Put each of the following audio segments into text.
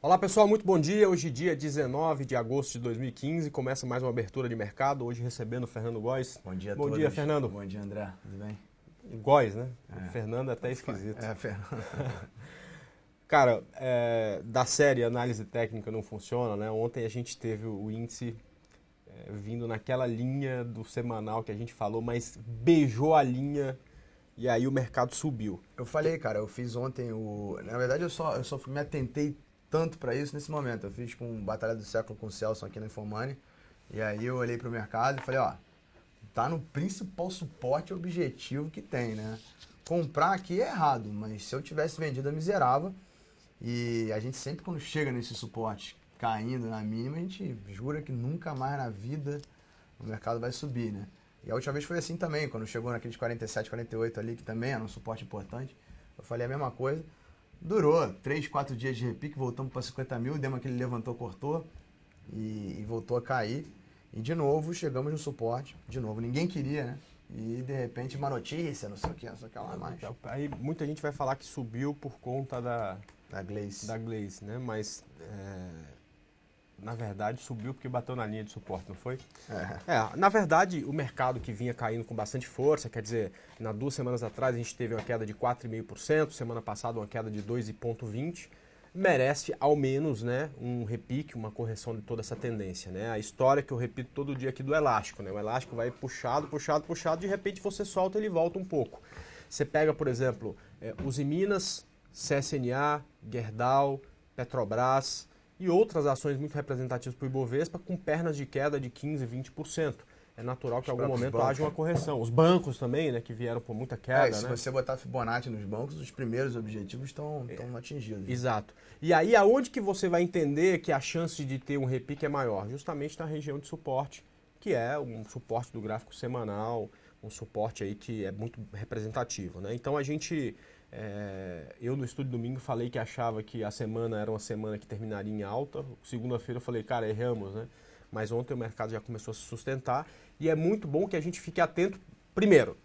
Olá pessoal, muito bom dia. Hoje dia 19 de agosto de 2015, começa mais uma abertura de mercado, hoje recebendo o Fernando Góes. Bom dia a Bom todos. dia, Fernando. Bom dia, André. Tudo bem? Góes, né? O Fernando é até Tanto faz. esquisito. Fernando. Cara, da série análise técnica não funciona, né? Ontem a gente teve o índice vindo naquela linha do semanal que a gente falou, mas beijou a linha e aí o mercado subiu. Eu falei, cara, eu fiz ontem Na verdade, eu só me atentei tanto pra isso nesse momento. Eu fiz com Batalha do Século com o Celso aqui na Infomoney. E aí eu olhei pro mercado e falei, ó, tá no principal suporte objetivo que tem, né? Comprar aqui é errado, mas se eu tivesse vendido eu miserava. E a gente sempre quando chega nesse suporte caindo na mínima, a gente jura que nunca mais na vida o mercado vai subir, né? E a última vez foi assim também, quando chegou naqueles 47, 48 ali, que também era um suporte importante. Eu falei a mesma coisa. Durou 3, 4 dias de repique, voltamos para 50 mil, demos aquele levantou, cortou e voltou a cair. E de novo chegamos no suporte, de novo, ninguém queria, né? E de repente uma notícia, não sei o que, não sei o que lá mais. Aí muita gente vai falar que subiu por conta Da Glaze. da Glaze, né? Mas na verdade subiu porque bateu na linha de suporte, não foi? Na verdade o mercado que vinha caindo com bastante força, quer dizer, nas 2 semanas atrás a gente teve uma queda de 4,5%, semana passada uma queda de 2,20%, merece ao menos, né, um repique, uma correção de toda essa tendência, né? A história que eu repito todo dia aqui do elástico, né? O elástico vai puxado, puxado, puxado, de repente você solta ele volta um pouco. Você pega, por exemplo, Usiminas, CSNA, Gerdau, Petrobras e outras ações muito representativas para o Ibovespa com pernas de queda de 15%, 20%. É natural que em algum momento haja uma correção. Os bancos também, né, que vieram por muita queda. Se né? você botar Fibonacci nos bancos, os primeiros objetivos estão atingidos. Exato. E aí, aonde que você vai entender que a chance de ter um repique é maior? Justamente na região de suporte, que é um suporte do gráfico semanal, um suporte aí que é muito representativo, né? Então a gente, eu no Estúdio Domingo falei que achava que a semana era uma semana que terminaria em alta. Segunda-feira eu falei, cara, erramos, né? Mas ontem o mercado já começou a se sustentar e é muito bom que a gente fique atento, primeiro,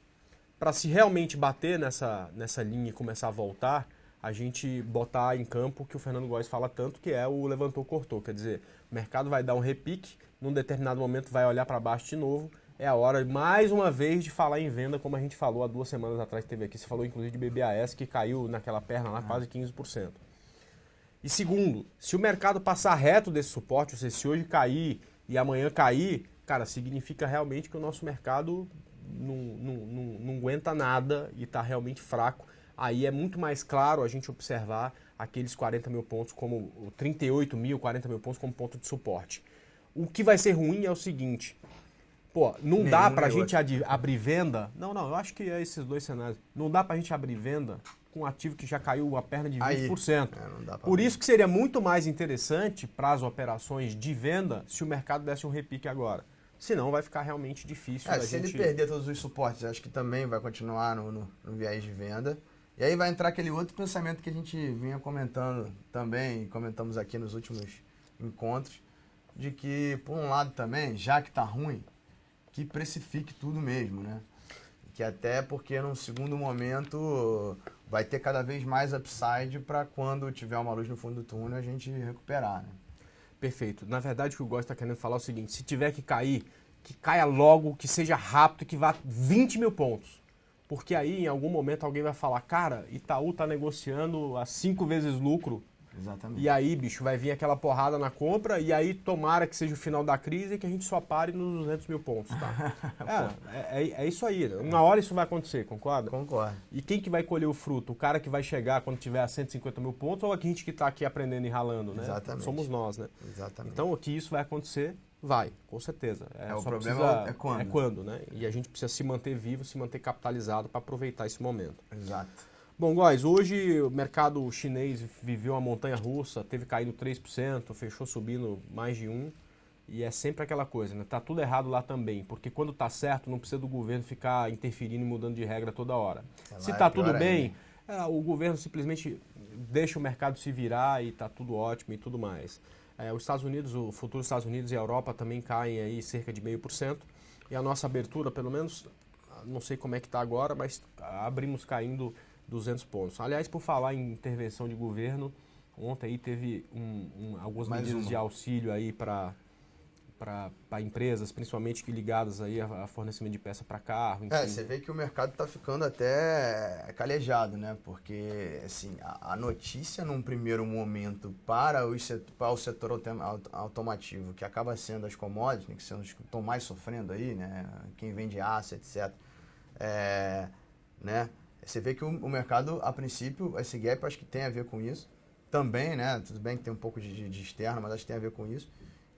para se realmente bater nessa linha e começar a voltar, a gente botar em campo o que o Fernando Góes fala tanto, que é o levantou, cortou. Quer dizer, o mercado vai dar um repique, num determinado momento vai olhar para baixo de novo, é a hora, mais uma vez, de falar em venda, como a gente falou há 2 semanas atrás que teve aqui. Você falou, inclusive, de BBAS, que caiu naquela perna lá quase 15%. E segundo, se o mercado passar reto desse suporte, ou seja, se hoje cair e amanhã cair, cara, significa realmente que o nosso mercado não aguenta nada e está realmente fraco. Aí é muito mais claro a gente observar aqueles 40 mil pontos como 38 mil, 40 mil pontos como ponto de suporte. O que vai ser ruim é o seguinte, pô, não dá pra gente abrir venda, não, eu acho que é esses 2 cenários, não dá pra gente abrir venda com um ativo que já caiu uma perna de 20%. Não dá pra Por ver. isso que seria muito mais interessante para as operações de venda se o mercado desse um repique agora. Senão vai ficar realmente difícil da Se gente... ele perder todos os suportes, acho que também vai continuar no viés de venda. E aí vai entrar aquele outro pensamento que a gente vinha comentando também, comentamos aqui nos últimos encontros, de que, por um lado também, já que tá ruim, que precifique tudo mesmo, né? Que até porque num segundo momento vai ter cada vez mais upside para quando tiver uma luz no fundo do túnel a gente recuperar, né? Perfeito. Na verdade, o que o Góes está querendo falar é o seguinte, se tiver que cair, que caia logo, que seja rápido, que vá 20 mil pontos. Porque aí, em algum momento, alguém vai falar, cara, Itaú tá negociando a 5 vezes lucro. Exatamente. E aí, bicho, vai vir aquela porrada na compra e aí tomara que seja o final da crise e que a gente só pare nos 200 mil pontos, tá? é isso aí. Né? Uma hora isso vai acontecer, concorda? Concordo. E quem que vai colher o fruto? O cara que vai chegar quando tiver a 150 mil pontos ou a gente que está aqui aprendendo e ralando, né? Exatamente. Somos nós, né? Exatamente. Então, o que isso vai acontecer? Vai, com certeza. O só problema precisa, é quando. É quando, né? E a gente precisa se manter vivo, se manter capitalizado para aproveitar esse momento. Exato. Bom, Góes, hoje o mercado chinês viveu uma montanha-russa, teve caindo 3%, fechou subindo mais de 1%, e é sempre aquela coisa, né? Tá tudo errado lá também, porque quando tá certo não precisa do governo ficar interferindo e mudando de regra toda hora. Se tá tudo bem, o governo simplesmente deixa o mercado se virar e tá tudo ótimo e tudo mais. Os Estados Unidos, o futuro dos Estados Unidos e a Europa também caem aí cerca de 0,5%, e a nossa abertura, pelo menos, não sei como é que tá agora, mas abrimos caindo 200 pontos. Aliás, por falar em intervenção de governo, Ontem aí teve algumas Mais medidas uma. de auxílio aí para empresas, principalmente que ligadas aí a fornecimento de peça para carro, enfim. Você vê que o mercado está ficando até calejado, né? Porque, assim, a notícia num primeiro momento para o setor automotivo, que acaba sendo as commodities, né, que são os que estão mais sofrendo aí, né? Quem vende aço, etc. Né? Você vê que o mercado, a princípio, esse gap acho que tem a ver com isso. Também, né? Tudo bem que tem um pouco de externo, mas acho que tem a ver com isso.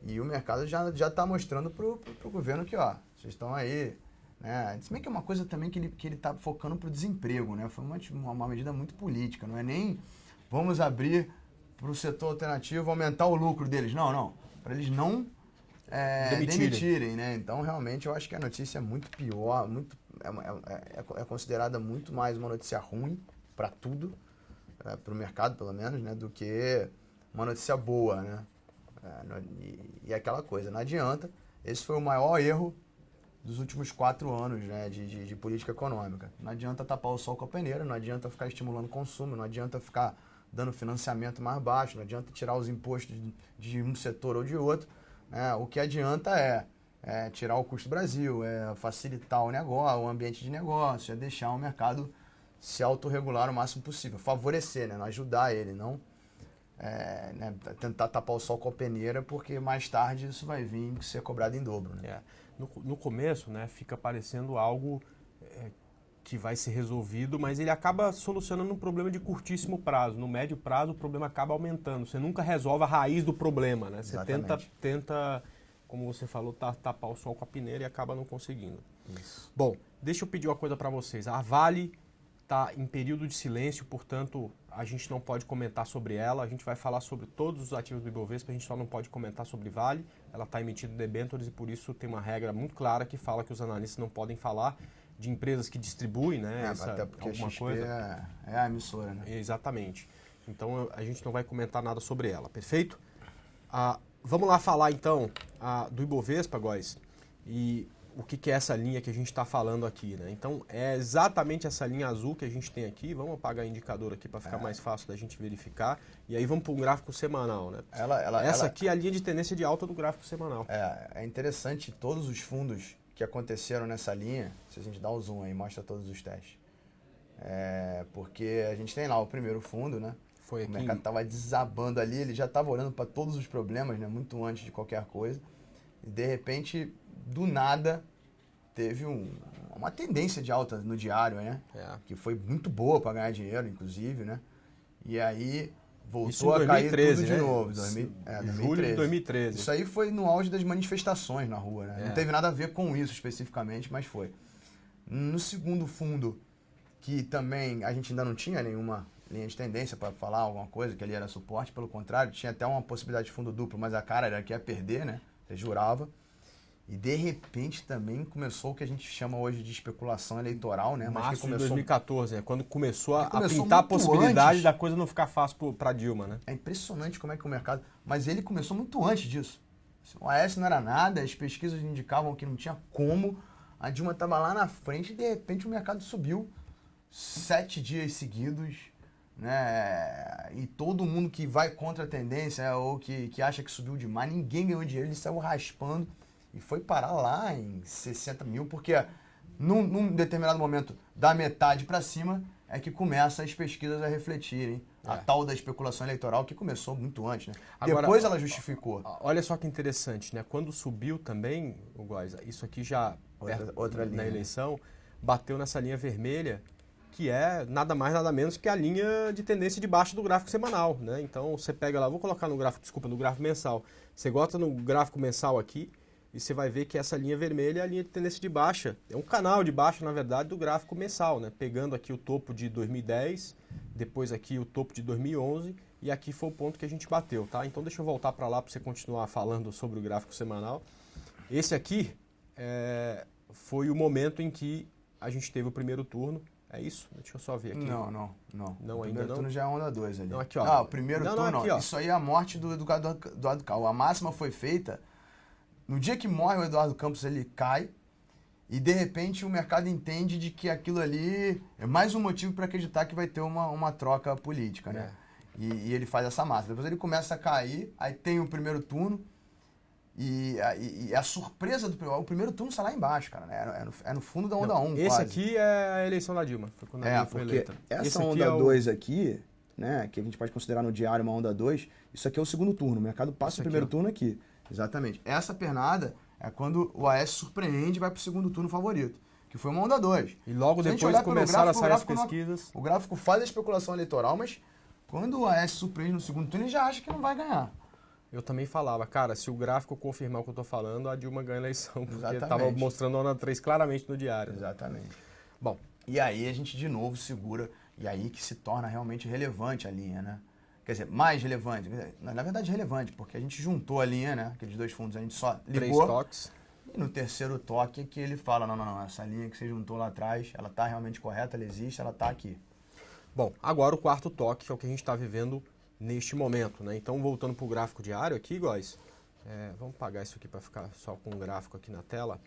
E o mercado já está mostrando pro governo que, ó, vocês estão aí, né? Se bem que é uma coisa também que ele está focando pro desemprego, né? Foi uma medida muito política, não é nem vamos abrir para o setor alternativo aumentar o lucro deles. Não. Para eles não demitirem, né? Então, realmente, eu acho que a notícia é muito pior, é considerada muito mais uma notícia ruim para tudo, para o mercado, pelo menos, né? Do que uma notícia boa, né? E aquela coisa, não adianta. Esse foi o maior erro dos últimos 4 anos, né, de política econômica. Não adianta tapar o sol com a peneira, não adianta ficar estimulando o consumo, não adianta ficar dando financiamento mais baixo, não adianta tirar os impostos de um setor ou de outro. O que adianta é tirar o custo do Brasil, é facilitar o negócio, o ambiente de negócio, é deixar o mercado se autorregular o máximo possível, favorecer, né, ajudar ele, não né, tentar tapar o sol com a peneira, porque mais tarde isso vai vir ser cobrado em dobro. Né? No começo, né, fica parecendo algo que vai ser resolvido, mas ele acaba solucionando um problema de curtíssimo prazo. No médio prazo, o problema acaba aumentando. Você nunca resolve a raiz do problema. Né? Você tenta, como você falou, tapar o sol com a peneira e acaba não conseguindo. Isso. Bom, deixa eu pedir uma coisa para vocês. A Vale está em período de silêncio, portanto, a gente não pode comentar sobre ela. A gente vai falar sobre todos os ativos do Ibovespa, a gente só não pode comentar sobre Vale. Ela está emitindo debêntures e por isso tem uma regra muito clara que fala que os analistas não podem falar de empresas que distribuem, né? Até porque alguma a XP coisa. É a emissora, né? Exatamente. Então a gente não vai comentar nada sobre ela, perfeito? Vamos lá falar então do Ibovespa, Góis, e o que é essa linha que a gente está falando aqui, né? Então, é exatamente essa linha azul que a gente tem aqui. Vamos apagar o indicador aqui para ficar mais fácil da gente verificar. E aí vamos para um gráfico semanal, né? Essa aqui é a linha de tendência de alta do gráfico semanal. É interessante todos os fundos que aconteceram nessa linha, se a gente dá o zoom aí, mostra todos os testes. Porque a gente tem lá o primeiro fundo, né? Foi aqui. O mercado estava desabando ali, ele já estava olhando para todos os problemas, né? Muito antes de qualquer coisa. E de repente, do nada, teve uma tendência de alta no diário, né? Que foi muito boa para ganhar dinheiro, inclusive, né? E aí voltou a cair tudo de novo. 2013. Julho de 2013. Isso aí foi no auge das manifestações na rua, né? Não teve nada a ver com isso especificamente, mas foi. No segundo fundo, que também a gente ainda não tinha nenhuma linha de tendência para falar alguma coisa, que ali era suporte, pelo contrário, tinha até uma possibilidade de fundo duplo, mas a cara era que ia perder, né? Você jurava. E de repente também começou o que a gente chama hoje de especulação eleitoral, né? Março de 2014, né? Quando começou a pintar a possibilidade da coisa não ficar fácil para Dilma, né? É impressionante como é que o mercado... Mas ele começou muito antes disso. O AS não era nada, as pesquisas indicavam que não tinha como. A Dilma estava lá na frente e de repente o mercado subiu 7 dias seguidos, né? E todo mundo que vai contra a tendência ou que acha que subiu demais, ninguém ganhou dinheiro, ele saiu raspando e foi parar lá em 60 mil, porque num determinado momento, da metade para cima, é que começa as pesquisas a refletirem. A tal da especulação eleitoral que começou muito antes, né? Agora, depois ela justificou. Olha só que interessante, né? Quando subiu também, o Góis, isso aqui já outra linha, na eleição, bateu nessa linha vermelha, que é nada mais, nada menos que a linha de tendência de baixa do gráfico semanal, né? Então você pega lá, vou colocar no gráfico mensal. Você bota no gráfico mensal aqui e você vai ver que essa linha vermelha é a linha de tendência de baixa. É um canal de baixa, na verdade, do gráfico mensal, né? Pegando aqui o topo de 2010, depois aqui o topo de 2011 e aqui foi o ponto que a gente bateu, tá? Então deixa eu voltar para lá para você continuar falando sobre o gráfico semanal. Esse aqui foi o momento em que a gente teve o primeiro turno. É isso? Deixa eu só ver aqui. Não. Não, o ainda primeiro não? turno já é onda 2 ali. Não, aqui, ó. O primeiro turno, aqui, ó. Isso aí é a morte do Eduardo Campos. A máxima foi feita no dia que morre o Eduardo Campos, ele cai e de repente o mercado entende de que aquilo ali é mais um motivo para acreditar que vai ter uma troca política, né? e ele faz essa máxima. Depois ele começa a cair, aí tem o primeiro turno, e a surpresa o primeiro turno está lá embaixo, cara, né? É no fundo da onda 1, esse quase. aqui é a eleição da Dilma, foi quando a Dilma foi eleita. Essa onda 2 aqui, né, que a gente pode considerar no diário uma onda 2, isso aqui é o segundo turno, o mercado passa o primeiro turno aqui. Exatamente. Essa pernada é quando o AS surpreende e vai para o segundo turno favorito, que foi uma onda 2. E logo depois começaram a sair as pesquisas. O gráfico faz a especulação eleitoral, mas quando o AS surpreende no segundo turno, ele já acha que não vai ganhar. Eu também falava, cara, se o gráfico confirmar o que eu tô falando, a Dilma ganha a eleição, porque Exatamente. tava mostrando a onda 3 claramente no diário. Exatamente. Bom, e aí a gente de novo segura, e aí que se torna realmente relevante a linha, né? Quer dizer, mais relevante. Na verdade, relevante, porque a gente juntou a linha, né? Aqueles dois fundos, a gente só ligou. 3 toques. E no terceiro toque que ele fala, não, essa linha que você juntou lá atrás, ela tá realmente correta, ela existe, ela tá aqui. Bom, agora o quarto toque, que é o que a gente está vivendo neste momento, né? Então, voltando para o gráfico diário aqui, guys, vamos apagar isso aqui para ficar só com o gráfico aqui na tela.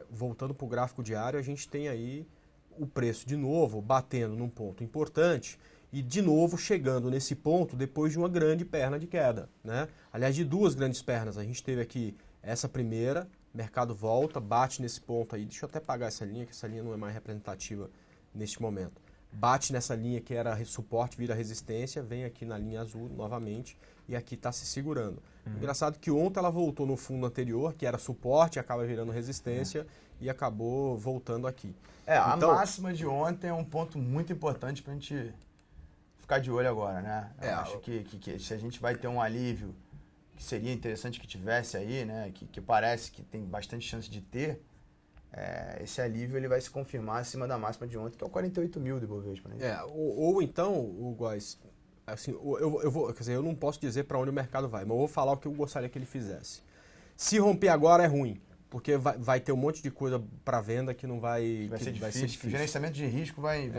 Voltando para o gráfico diário, a gente tem aí o preço de novo batendo num ponto importante e de novo chegando nesse ponto depois de uma grande perna de queda, né? Aliás, de duas grandes pernas. A gente teve aqui essa primeira, mercado volta, bate nesse ponto aí. Deixa eu até apagar essa linha, que essa linha não é mais representativa neste momento. Bate nessa linha que era suporte, vira resistência, vem aqui na linha azul novamente e aqui está se segurando. Engraçado que ontem ela voltou no fundo anterior, que era suporte, acaba virando resistência e acabou voltando aqui. A máxima de ontem é um ponto muito importante para a gente ficar de olho agora, né? Eu acho que se a gente vai ter um alívio, que seria interessante que tivesse aí, né? Que parece que tem bastante chance de ter, esse alívio ele vai se confirmar acima da máxima de ontem, que é o 48 mil do Ibovespa. Né? Ou então, o Góes, assim, eu não posso dizer para onde o mercado vai, mas eu vou falar o que eu gostaria que ele fizesse. Se romper agora é ruim, porque vai ter um monte de coisa para venda que não vai... Vai ser difícil. O gerenciamento de risco vai...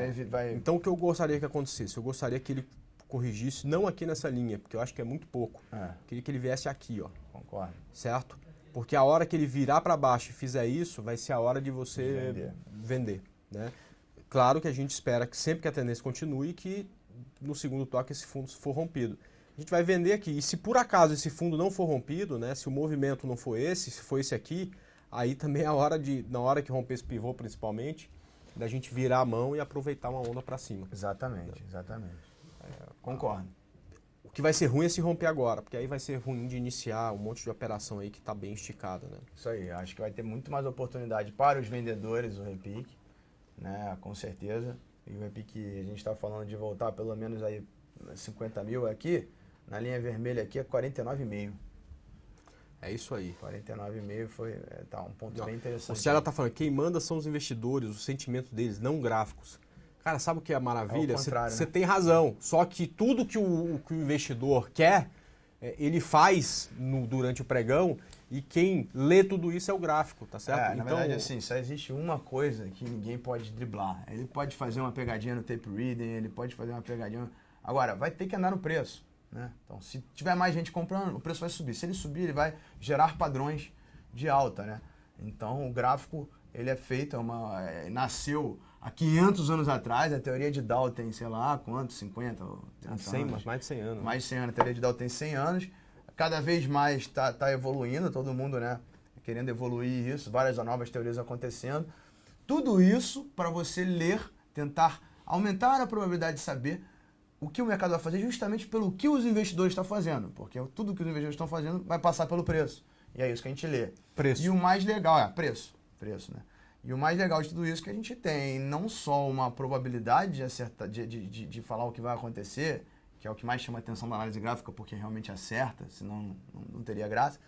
Então, o que eu gostaria que acontecesse? Eu gostaria que ele corrigisse, não aqui nessa linha, porque eu acho que é muito pouco. Queria que ele viesse aqui, ó. Concordo. Certo? Porque a hora que ele virar para baixo e fizer isso, vai ser a hora de você vender, né? Claro que a gente espera que sempre que a tendência continue, que no segundo toque esse fundo for rompido. A gente vai vender aqui. E se por acaso esse fundo não for rompido, né? Se o movimento não for esse, se for esse aqui, aí também é a hora na hora que romper esse pivô principalmente, da gente virar a mão e aproveitar uma onda para cima. Exatamente. Concordo. O que vai ser ruim é se romper agora, porque aí vai ser ruim de iniciar um monte de operação aí que está bem esticada, né? Isso aí, acho que vai ter muito mais oportunidade para os vendedores o repique, né? Com certeza. E o repique, a gente está falando de voltar pelo menos aí 50 mil aqui, na linha vermelha aqui é 49,5. É isso aí. 49,5 foi um ponto bem interessante. O Ciara está falando, quem manda são os investidores, o sentimento deles, não gráficos. Cara, sabe o que é a maravilha? Você tem razão. Só que tudo que o investidor quer, ele faz durante o pregão e quem lê tudo isso é o gráfico, tá certo? Na verdade, assim, só existe uma coisa que ninguém pode driblar. Ele pode fazer uma pegadinha no tape reading, ele pode fazer uma pegadinha... Agora, vai ter que andar no preço, né? Então, se tiver mais gente comprando, o preço vai subir. Se ele subir, ele vai gerar padrões de alta, né? Então, o gráfico, ele é feito, nasceu... Há 500 anos atrás, a teoria de Dow tem, sei lá, quanto? 50? 100, mais de 100 anos. Mais de 100 anos. A teoria de Dow tem 100 anos. Cada vez mais está evoluindo, todo mundo, né, querendo evoluir isso, várias novas teorias acontecendo. Tudo isso para você ler, tentar aumentar a probabilidade de saber o que o mercado vai fazer justamente pelo que os investidores estão fazendo. Porque tudo que os investidores estão fazendo vai passar pelo preço. E é isso que a gente lê. Preço. E o mais legal preço, né? E o mais legal de tudo isso é que a gente tem não só uma probabilidade de acertar, de falar o que vai acontecer, que é o que mais chama a atenção da análise gráfica, porque realmente acerta, senão não teria graça,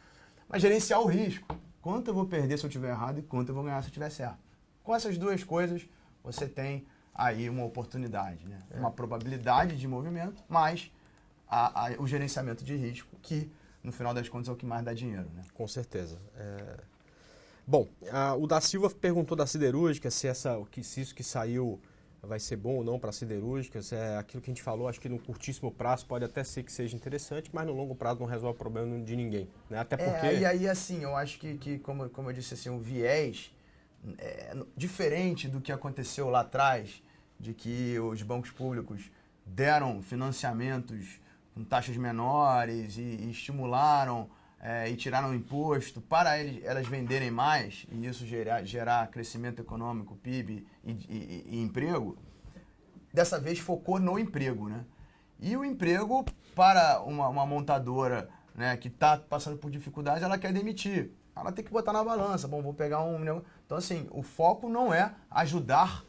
mas gerenciar o risco. Quanto eu vou perder se eu estiver errado e quanto eu vou ganhar se eu estiver certo. Com essas duas coisas, você tem aí uma oportunidade, né? Uma probabilidade de movimento, mais o gerenciamento de risco, que no final das contas é o que mais dá dinheiro, né? Com certeza. Bom, o da Silva perguntou da siderúrgica, se isso que saiu vai ser bom ou não para siderúrgicas. É aquilo que a gente falou, acho que no curtíssimo prazo pode até ser que seja interessante, mas no longo prazo não resolve o problema de ninguém, né? Até porque... E aí, assim, eu acho que como eu disse, assim, o viés diferente do que aconteceu lá atrás, de que os bancos públicos deram financiamentos com taxas menores e estimularam e tiraram imposto para elas venderem mais e isso gerar crescimento econômico, PIB e emprego, dessa vez focou no emprego, né? E o emprego para uma montadora, né, que está passando por dificuldades, ela quer demitir. Ela tem que botar na balança. Bom, vou pegar um... Então, assim, o foco não é ajudar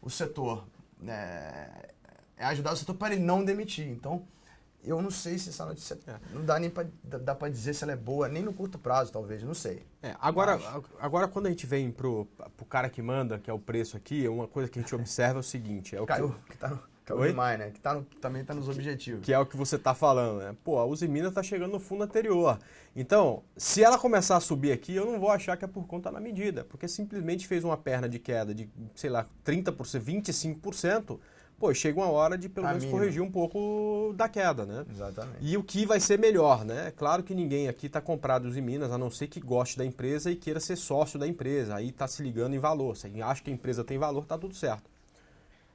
o setor, é ajudar o setor para ele não demitir. Então, eu não sei se essa notícia... Não dá nem para dizer se ela é boa, nem no curto prazo, talvez, não sei. Agora, quando a gente vem pro cara que manda, que é o preço aqui, uma coisa que a gente observa é o seguinte... Caiu demais, né? Que também está nos objetivos. Que é o que você está falando, né? Pô, a Uzi Minas está chegando no fundo anterior. Então, se ela começar a subir aqui, eu não vou achar que é por conta da medida, porque simplesmente fez uma perna de queda de, sei lá, 30%, 25%, pô, chega uma hora de pelo menos corrigir um pouco da queda, né? Exatamente. E o que vai ser melhor, né? Claro que ninguém aqui está comprado Uzi Minas, a não ser que goste da empresa e queira ser sócio da empresa. Aí está se ligando em valor. Se acha que a empresa tem valor, tá tudo certo.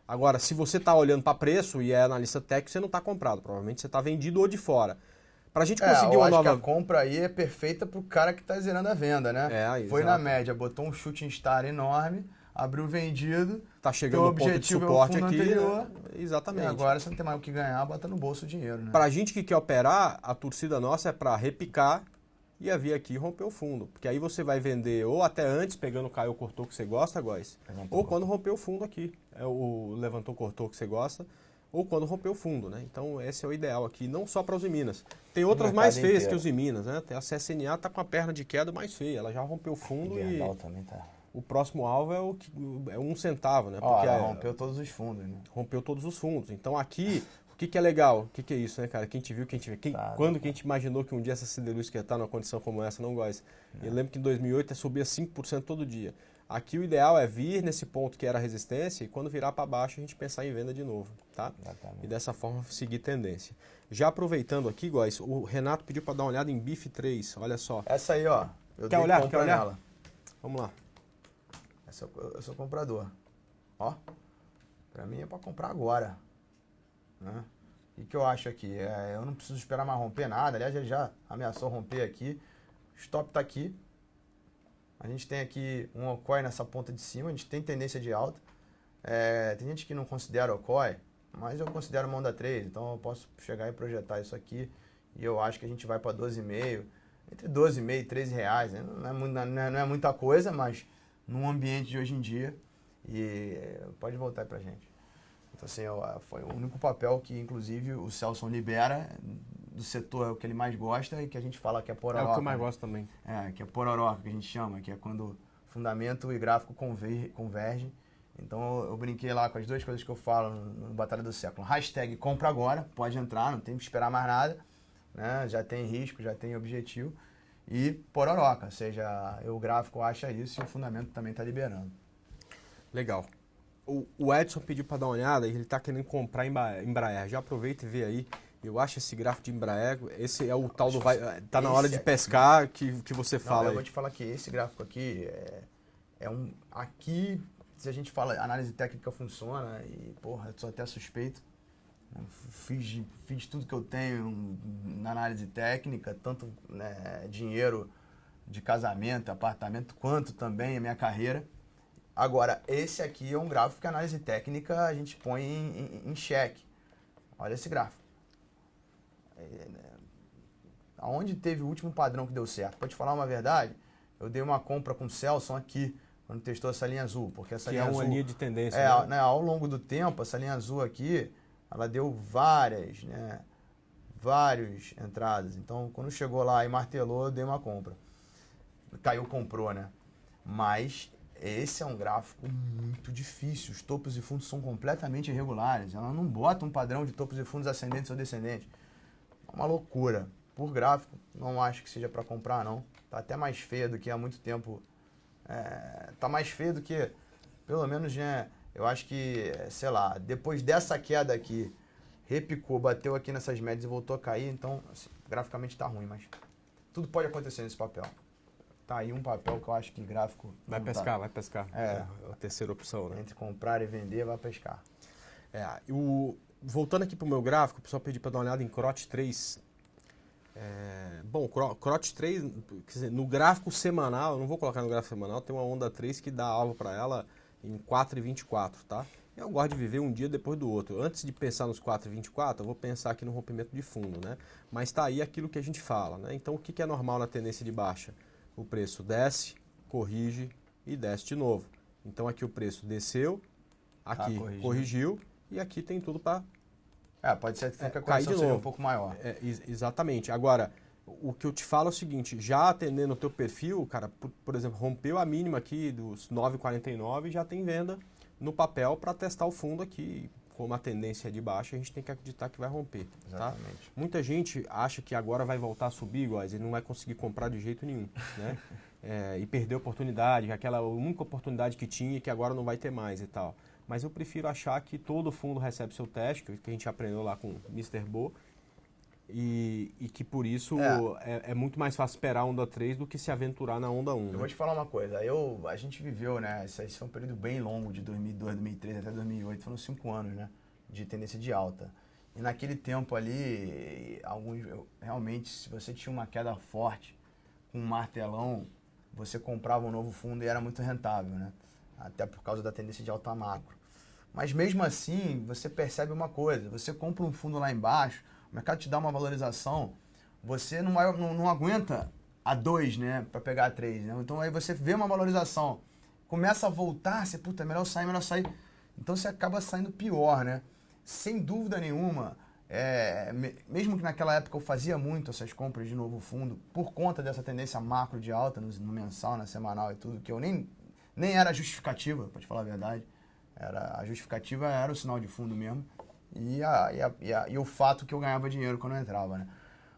Agora, se você está olhando para preço e é analista técnico, você não está comprado. Provavelmente você está vendido ou de fora. Para a gente conseguir uma nova... que a compra aí é perfeita para o cara que está zerando a venda, né? Foi na média, botou um chute em star enorme, abriu vendido. Está chegando no ponto de suporte aqui. Anterior, exatamente. E agora você não tem mais o que ganhar, bota no bolso o dinheiro, né? Para a gente que quer operar, a torcida nossa é para repicar e vir aqui e romper o fundo. Porque aí você vai vender ou até antes, pegando o caiu ou cortou que você gosta, Góis, ou quando romper o fundo aqui. É o levantou, cortou que você gosta, ou quando romper o fundo, né? Então esse é o ideal aqui, não só para Uzi Minas. Tem outras mais feias que Uzi Minas, né? Tem a CSNA tá com a perna de queda mais feia, ela já rompeu o fundo e também tá. O próximo alvo é 1 centavo, né? Porque ela rompeu todos os fundos, né? Rompeu todos os fundos. Então aqui, o que é legal? O que é isso, né, cara? Quem te viu, quem te vê. Quando que a gente imaginou que um dia essa siderúrgica ia estar numa condição como essa, não gosta? Eu lembro que em 2008 subia 5% todo dia. Aqui o ideal é vir nesse ponto que era a resistência e quando virar para baixo a gente pensar em venda de novo, tá? Exatamente. E dessa forma seguir tendência. Já aproveitando aqui, Góis, o Renato pediu para dar uma olhada em BIF 3, olha só. Essa aí, ó. Quer olhar? Nela. Vamos lá. Eu sou comprador. Ó, pra mim é para comprar agora. Né? E o que eu acho aqui? Eu não preciso esperar mais romper nada. Aliás, ele já ameaçou romper aqui. O stop tá aqui. A gente tem aqui um OCOI nessa ponta de cima, a gente tem tendência de alta. Tem gente que não considera OCOI, mas eu considero uma onda 3, então eu posso chegar e projetar isso aqui. E eu acho que a gente vai para 12,5, entre 12,5 e 13 reais. Né? Não é muita coisa, mas num ambiente de hoje em dia, e pode voltar aí pra gente. Então assim, foi o único papel que inclusive o Celso libera do setor, é o que ele mais gosta e que a gente fala que é pororoca. É o que eu mais gosto também. Que é pororoca, que a gente chama, que é quando fundamento e gráfico convergem. Então eu brinquei lá com as duas coisas que eu falo no Batalha do Século. Hashtag compra agora, pode entrar, não tem que esperar mais nada. Né? Já tem risco, já tem objetivo. E pororoca, ou seja, o gráfico acha isso e o fundamento também está liberando. Legal. O Edson pediu para dar uma olhada e ele está querendo comprar Embraer. Já aproveita e vê aí. Eu acho esse gráfico de Embraer, esse é o tal do tá na hora de pescar que você fala. Eu vou te falar que esse gráfico aqui aqui, se a gente fala análise técnica funciona e, porra, eu sou até suspeito. Fiz tudo que eu tenho na análise técnica, tanto dinheiro de casamento, apartamento, quanto também a minha carreira. Agora, esse aqui é um gráfico que a análise técnica a gente põe em xeque. Olha esse gráfico. Aonde teve o último padrão que deu certo? Pra te falar uma verdade, eu dei uma compra com o Celso aqui, quando testou essa linha azul. Porque essa linha azul, linha de tendência. Né, ao longo do tempo, essa linha azul aqui, ela deu várias entradas. Então, quando chegou lá e martelou, eu dei uma compra. Caiu, comprou, né? Mas esse é um gráfico muito difícil. Os topos e fundos são completamente irregulares. Ela não bota um padrão de topos e fundos ascendentes ou descendentes. É uma loucura. Por gráfico, não acho que seja para comprar, não. Tá até mais feia do que há muito tempo. Tá mais feio do que, pelo menos, né? Eu acho que, sei lá, depois dessa queda aqui, repicou, bateu aqui nessas médias e voltou a cair. Então, assim, graficamente tá ruim, mas tudo pode acontecer nesse papel. Tá aí um papel que eu acho que gráfico... Vai pescar. É a terceira opção, né? Entre comprar e vender, vai pescar. voltando aqui para o meu gráfico, o pessoal pediu para dar uma olhada em CROT 3. Bom, CROT 3, quer dizer, no gráfico semanal, eu não vou colocar no gráfico semanal, tem uma onda 3 que dá alvo para ela em 4,24, tá? Eu gosto de viver um dia depois do outro. Antes de pensar nos 4,24, eu vou pensar aqui no rompimento de fundo, né? Mas tá aí aquilo que a gente fala, né? Então, o que é normal na tendência de baixa? O preço desce, corrige e desce de novo. Então, aqui o preço desceu, aqui corrigiu e aqui tem tudo para pode ser que a cair correção de seja novo. um pouco maior. Exatamente. Agora, o que eu te falo é o seguinte, já atendendo o teu perfil, cara, por exemplo, rompeu a mínima aqui dos 9,49 e já tem venda no papel para testar o fundo aqui. Como a tendência é de baixa, a gente tem que acreditar que vai romper. Exatamente. Tá? Muita gente acha que agora vai voltar a subir, guys, e não vai conseguir comprar de jeito nenhum, né? E perder a oportunidade, aquela única oportunidade que tinha e que agora não vai ter mais e tal. Mas eu prefiro achar que todo fundo recebe seu teste, que a gente aprendeu lá com o Mr. Bo, e que por isso é muito mais fácil esperar a onda 3 do que se aventurar na onda 1. Eu vou te falar uma coisa, a gente viveu, né, esse foi um período bem longo, de 2002, 2003 até 2008, foram 5 anos, né, de tendência de alta. E naquele tempo ali, realmente, se você tinha uma queda forte, com um martelão, você comprava um novo fundo e era muito rentável, né, até por causa da tendência de alta macro. Mas mesmo assim, você percebe uma coisa, você compra um fundo lá embaixo, o mercado te dá uma valorização, você não aguenta a 2, né, para pegar a 3, né? Então aí você vê uma valorização, começa a voltar, você, puta, é melhor sair. Então você acaba saindo pior, né? Sem dúvida nenhuma, mesmo que naquela época eu fazia muito essas compras de novo fundo, por conta dessa tendência macro de alta no mensal, na semanal e tudo, que eu nem era justificativa, para te falar a verdade. A justificativa era o sinal de fundo mesmo. E o fato que eu ganhava dinheiro quando eu entrava, né?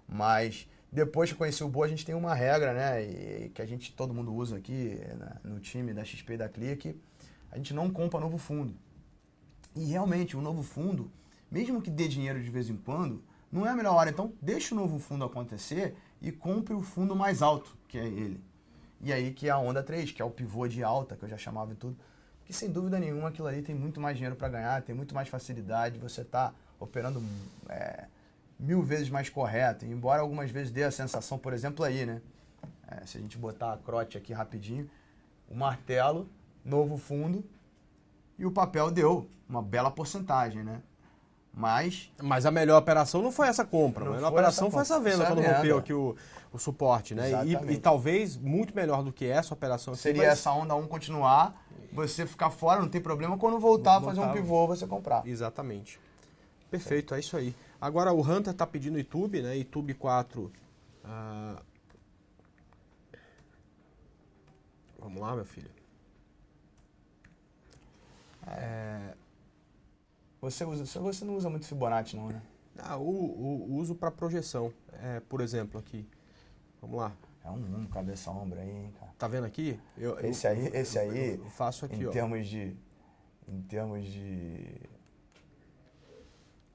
Mas depois que eu conheci o Bo, a gente tem uma regra, né? E que todo mundo usa aqui, né, no time da XP e da Click, a gente não compra novo fundo. E realmente, o novo fundo, mesmo que dê dinheiro de vez em quando, não é a melhor hora. Então, deixa o novo fundo acontecer e compre o fundo mais alto, que é ele. E aí que é a onda 3, que é o pivô de alta, que eu já chamava e tudo. Que sem dúvida nenhuma aquilo ali tem muito mais dinheiro para ganhar, tem muito mais facilidade, você está operando 1000 vezes mais correto. E embora algumas vezes dê a sensação, por exemplo, aí, né? Se a gente botar a CROT aqui rapidinho, o martelo, novo fundo, e o papel deu uma bela porcentagem, né? Mas a melhor operação não foi essa compra, a melhor operação foi essa venda, quando rompeu aqui o suporte, né? E talvez muito melhor do que essa operação aqui. Seria essa onda 1 continuar, você ficar fora, não tem problema, quando voltar a fazer um pivô, você comprar. Exatamente. Perfeito, é isso aí. Agora o Hunter está pedindo YouTube, né? YouTube 4. Vamos lá, meu filho. Você não usa muito Fibonacci, não, né? Uso para projeção. Por exemplo, aqui. Vamos lá. É um cabeça-ombro aí, hein, cara. Tá vendo aqui? Esse aí, eu faço aqui, em ó. termos de...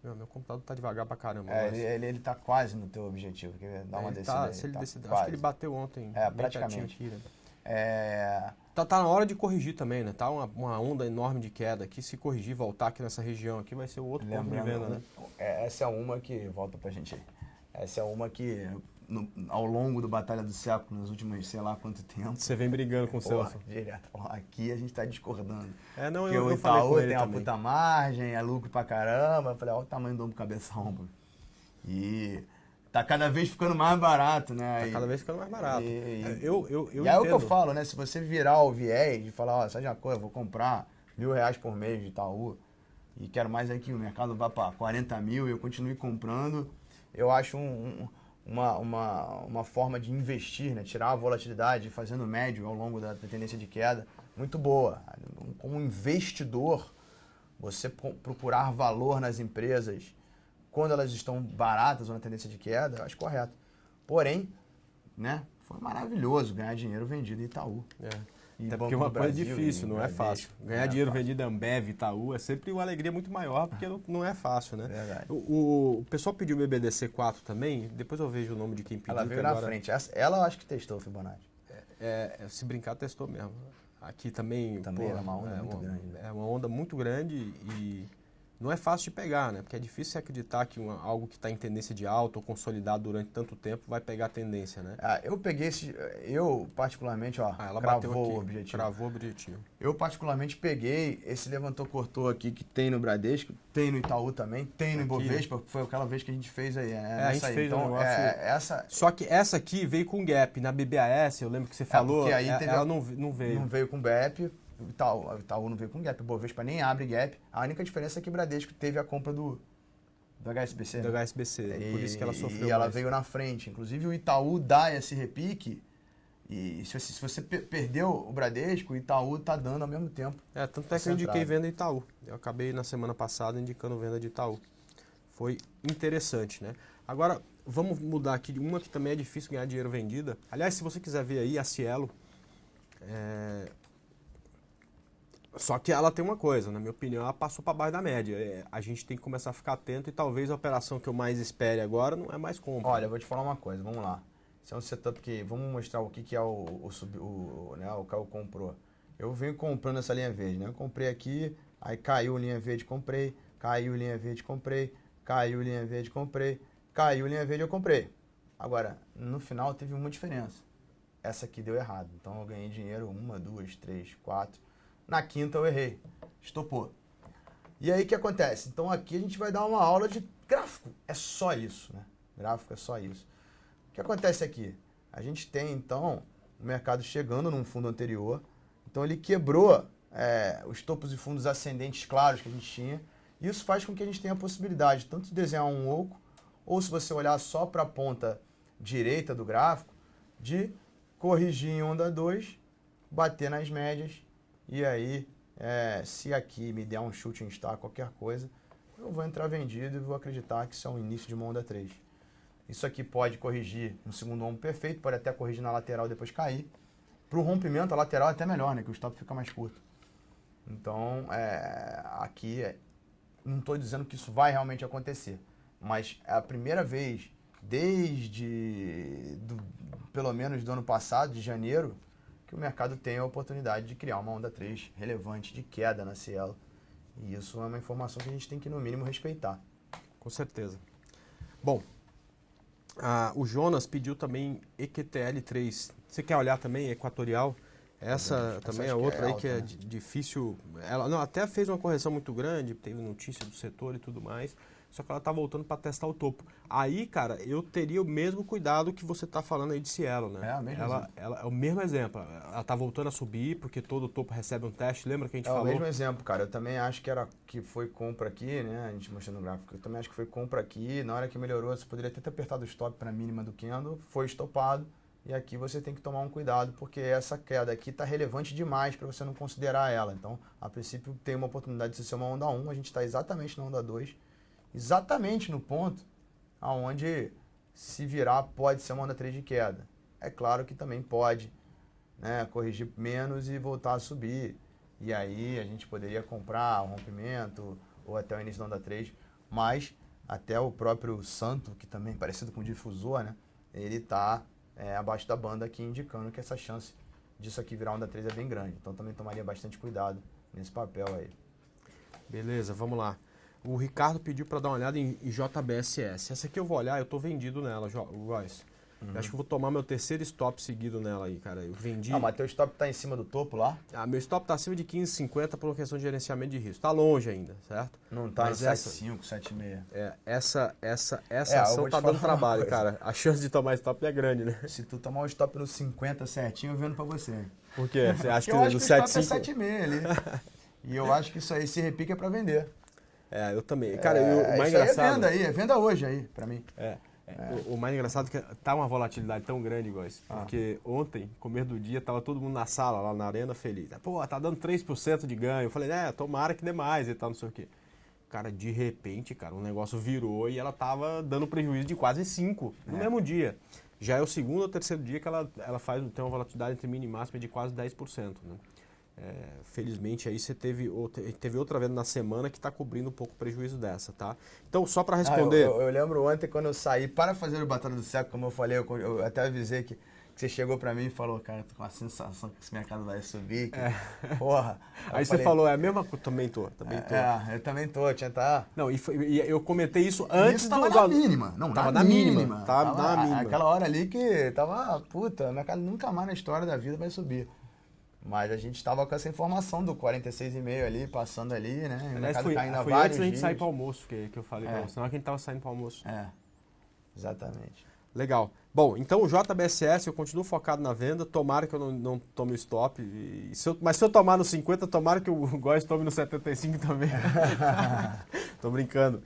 Meu computador tá devagar pra caramba. Ele tá quase no teu objetivo. Quer dar uma descida aí? Se ele descer, acho quase. que ele bateu ontem. Praticamente. Aqui, né? Tá na hora de corrigir também, né? Tá uma onda enorme de queda aqui. Se corrigir, voltar aqui nessa região aqui, vai ser o outro ponto de venda, né? Essa é uma que... Volta pra gente aí. Essa é uma que... ao longo do Batalha do Século, nos últimos sei lá quanto tempo. Você vem brigando com o Celso. Direto. Aqui a gente tá discordando. Porque eu falei Itaú com ele tem uma também. puta margem, é lucro pra caramba. Eu falei, olha o tamanho do ombro cabeça-ombro. E tá cada vez ficando mais barato, né? Tá cada vez ficando mais barato. E aí é o que eu falo, né? Se você virar o viés e falar, sabe uma coisa, eu vou comprar R$1.000 por mês de Itaú e quero mais aí que o mercado vá para 40 mil e eu continue comprando, eu acho uma forma de investir, né? Tirar a volatilidade, fazendo médio ao longo da tendência de queda, muito boa. Como investidor, você procurar valor nas empresas quando elas estão baratas ou na tendência de queda, eu acho correto. Porém, né, foi maravilhoso ganhar dinheiro vendido em Itaú. Até porque é uma coisa difícil, não é fácil. Ganhar dinheiro vendido em Ambev, Itaú, é sempre uma alegria muito maior, porque não é fácil, né? Verdade. O pessoal pediu o BBDC 4 também, depois eu vejo o nome de quem pediu. Ela veio na frente. Ela eu acho que testou o Fibonacci. Se brincar, testou mesmo. Aqui também era uma onda muito grande. É uma onda muito grande e não é fácil de pegar, né? Porque é difícil você acreditar que algo que está em tendência de alta ou consolidado durante tanto tempo vai pegar a tendência, né? Eu peguei eu particularmente, ó, Ela cravou bateu aqui, o objetivo. cravou o objetivo. Eu particularmente peguei esse levantou, cortou aqui que tem no Bradesco, tem no Itaú também, tem no Ibovespa, foi aquela vez que a gente fez aí, né? A gente fez então, um negócio... essa... Só que essa aqui veio com gap, na BBAS, eu lembro que você falou, porque aí ela não veio. Não veio com gap, o Itaú não veio com gap, o Ibovespa nem abre gap. A única diferença é que o Bradesco teve a compra do HSBC. Do HSBC, por isso que ela sofreu E ela mais. veio na frente. Inclusive o Itaú dá esse repique, e se você perdeu o Bradesco, o Itaú tá dando ao mesmo tempo. Tanto é que eu indiquei venda de Itaú. Eu acabei na semana passada indicando venda de Itaú. Foi interessante, né? Agora, vamos mudar aqui de uma que também é difícil ganhar dinheiro vendida. Aliás, se você quiser ver aí, a Cielo... Só que ela tem uma coisa, na minha opinião, ela passou para baixo da média. A gente tem que começar a ficar atento e talvez a operação que eu mais espere agora não é mais compra. Olha, eu vou te falar uma coisa, vamos lá. Esse é um setup que... Vamos mostrar o que é o Caio comprou. Eu venho comprando essa linha verde, né? Eu comprei aqui, aí caiu linha verde, comprei, caiu linha verde, comprei, caiu linha verde, comprei, caiu linha verde, eu comprei. Agora, no final teve uma diferença. Essa aqui deu errado. Então eu ganhei dinheiro 1, 2, 3, 4. Na quinta eu errei. Estopou. E aí o que acontece? Então aqui a gente vai dar uma aula de gráfico. É só isso, né? Gráfico é só isso. O que acontece aqui? A gente tem, então, o mercado chegando num fundo anterior. Então ele quebrou os topos e fundos ascendentes claros que a gente tinha. E isso faz com que a gente tenha a possibilidade tanto de desenhar um oco, ou se você olhar só para a ponta direita do gráfico, de corrigir em onda 2, bater nas médias, e aí, se aqui me der um chute em star, qualquer coisa, eu vou entrar vendido e vou acreditar que isso é o início de uma onda 3. Isso aqui pode corrigir no segundo ombro perfeito, pode até corrigir na lateral e depois cair. Para o rompimento, a lateral é até melhor, né? Que o stop fica mais curto. Então, aqui, não estou dizendo que isso vai realmente acontecer, mas é a primeira vez, pelo menos do ano passado, de janeiro, que o mercado tem a oportunidade de criar uma onda 3 relevante de queda na Cielo. E isso é uma informação que a gente tem que, no mínimo, respeitar. Com certeza. Bom, o Jonas pediu também EQTL3. Você quer olhar também Equatorial? Essa também é outra aí que é difícil. Ela até fez uma correção muito grande, teve notícia do setor e tudo mais. Só que ela está voltando para testar o topo. Aí, cara, eu teria o mesmo cuidado que você está falando aí de Cielo, né? Ela é o mesmo exemplo. Ela está voltando a subir porque todo topo recebe um teste. Lembra que a gente falou? É o mesmo exemplo, cara. Eu também acho que foi compra aqui, né? A gente mostrando no gráfico. Eu também acho que foi compra aqui. Na hora que melhorou, você poderia ter apertado o stop para a mínima do candle. Foi estopado. E aqui você tem que tomar um cuidado porque essa queda aqui está relevante demais para você não considerar ela. Então, a princípio, tem uma oportunidade de ser uma onda 1. A gente está exatamente na onda 2. Exatamente no ponto aonde se virar pode ser uma onda 3 de queda. É claro que também pode, né, corrigir menos e voltar a subir. E aí a gente poderia comprar um rompimento ou até o início da onda 3. Mas até o próprio Santo, que também é parecido com o difusor, né, ele está abaixo da banda aqui, indicando que essa chance disso aqui virar onda 3 é bem grande. Então também tomaria bastante cuidado nesse papel aí. Beleza, vamos lá. O Ricardo pediu para dar uma olhada em JBSS. Essa aqui eu vou olhar, eu tô vendido nela, Royce. Eu acho que eu vou tomar meu terceiro stop seguido nela aí, cara. Eu vendi... mas teu stop tá em cima do topo lá? Meu stop tá acima de 15,50 por uma questão de gerenciamento de risco. Tá longe ainda, certo? Não tá em 7,5, 7,6. Essa ação tá dando trabalho, cara. A chance de tomar stop é grande, né? Se tu tomar o stop no 50 certinho, eu vendo pra você. Por quê? Você acha que o stop 7,5... é 7,5 ali. E eu acho que isso aí, esse repique é pra vender. Eu também. Cara, o mais isso engraçado... é venda hoje aí, pra mim. O mais engraçado é que tá uma volatilidade tão grande, Góis. Porque ontem, começo do dia, tava todo mundo na sala, lá na arena, feliz. Pô, tá dando 3% de ganho. Eu falei, tomara que dê mais e tal, não sei o quê. Cara, de repente, cara, o negócio virou e ela tava dando prejuízo de quase 5% no mesmo dia. Já é o segundo ou terceiro dia que ela tem uma volatilidade entre mínima e máxima de quase 10%, né? Felizmente aí você teve outra venda na semana que está cobrindo um pouco o prejuízo dessa, tá? Então, só para responder... Eu lembro ontem quando eu saí para fazer o Batalha do Século, como eu falei, eu até avisei que que você chegou pra mim e falou, cara, tô com a sensação que esse mercado vai subir. Porra. Aí você falou, é a mesma coisa? Também tô. Eu também tô, tinha tá... Não, e eu comentei isso antes isso tava na mínima. Não, tava na mínima. Tava na mínima. Aquela hora ali que tava, puta, o mercado nunca mais na história da vida vai subir. Mas a gente tava com essa informação do 46,5 ali, passando ali, né? O Aliás, mercado caindo há foi vários antes da gente dias. sair pro almoço que eu falei pra você. Na hora que a gente tava saindo pro almoço. Exatamente. Legal. Bom, então o JBSS, eu continuo focado na venda, tomara que eu não tome o stop. Mas se eu tomar no 50, tomara que o Góes tome no 75 também. Tô brincando.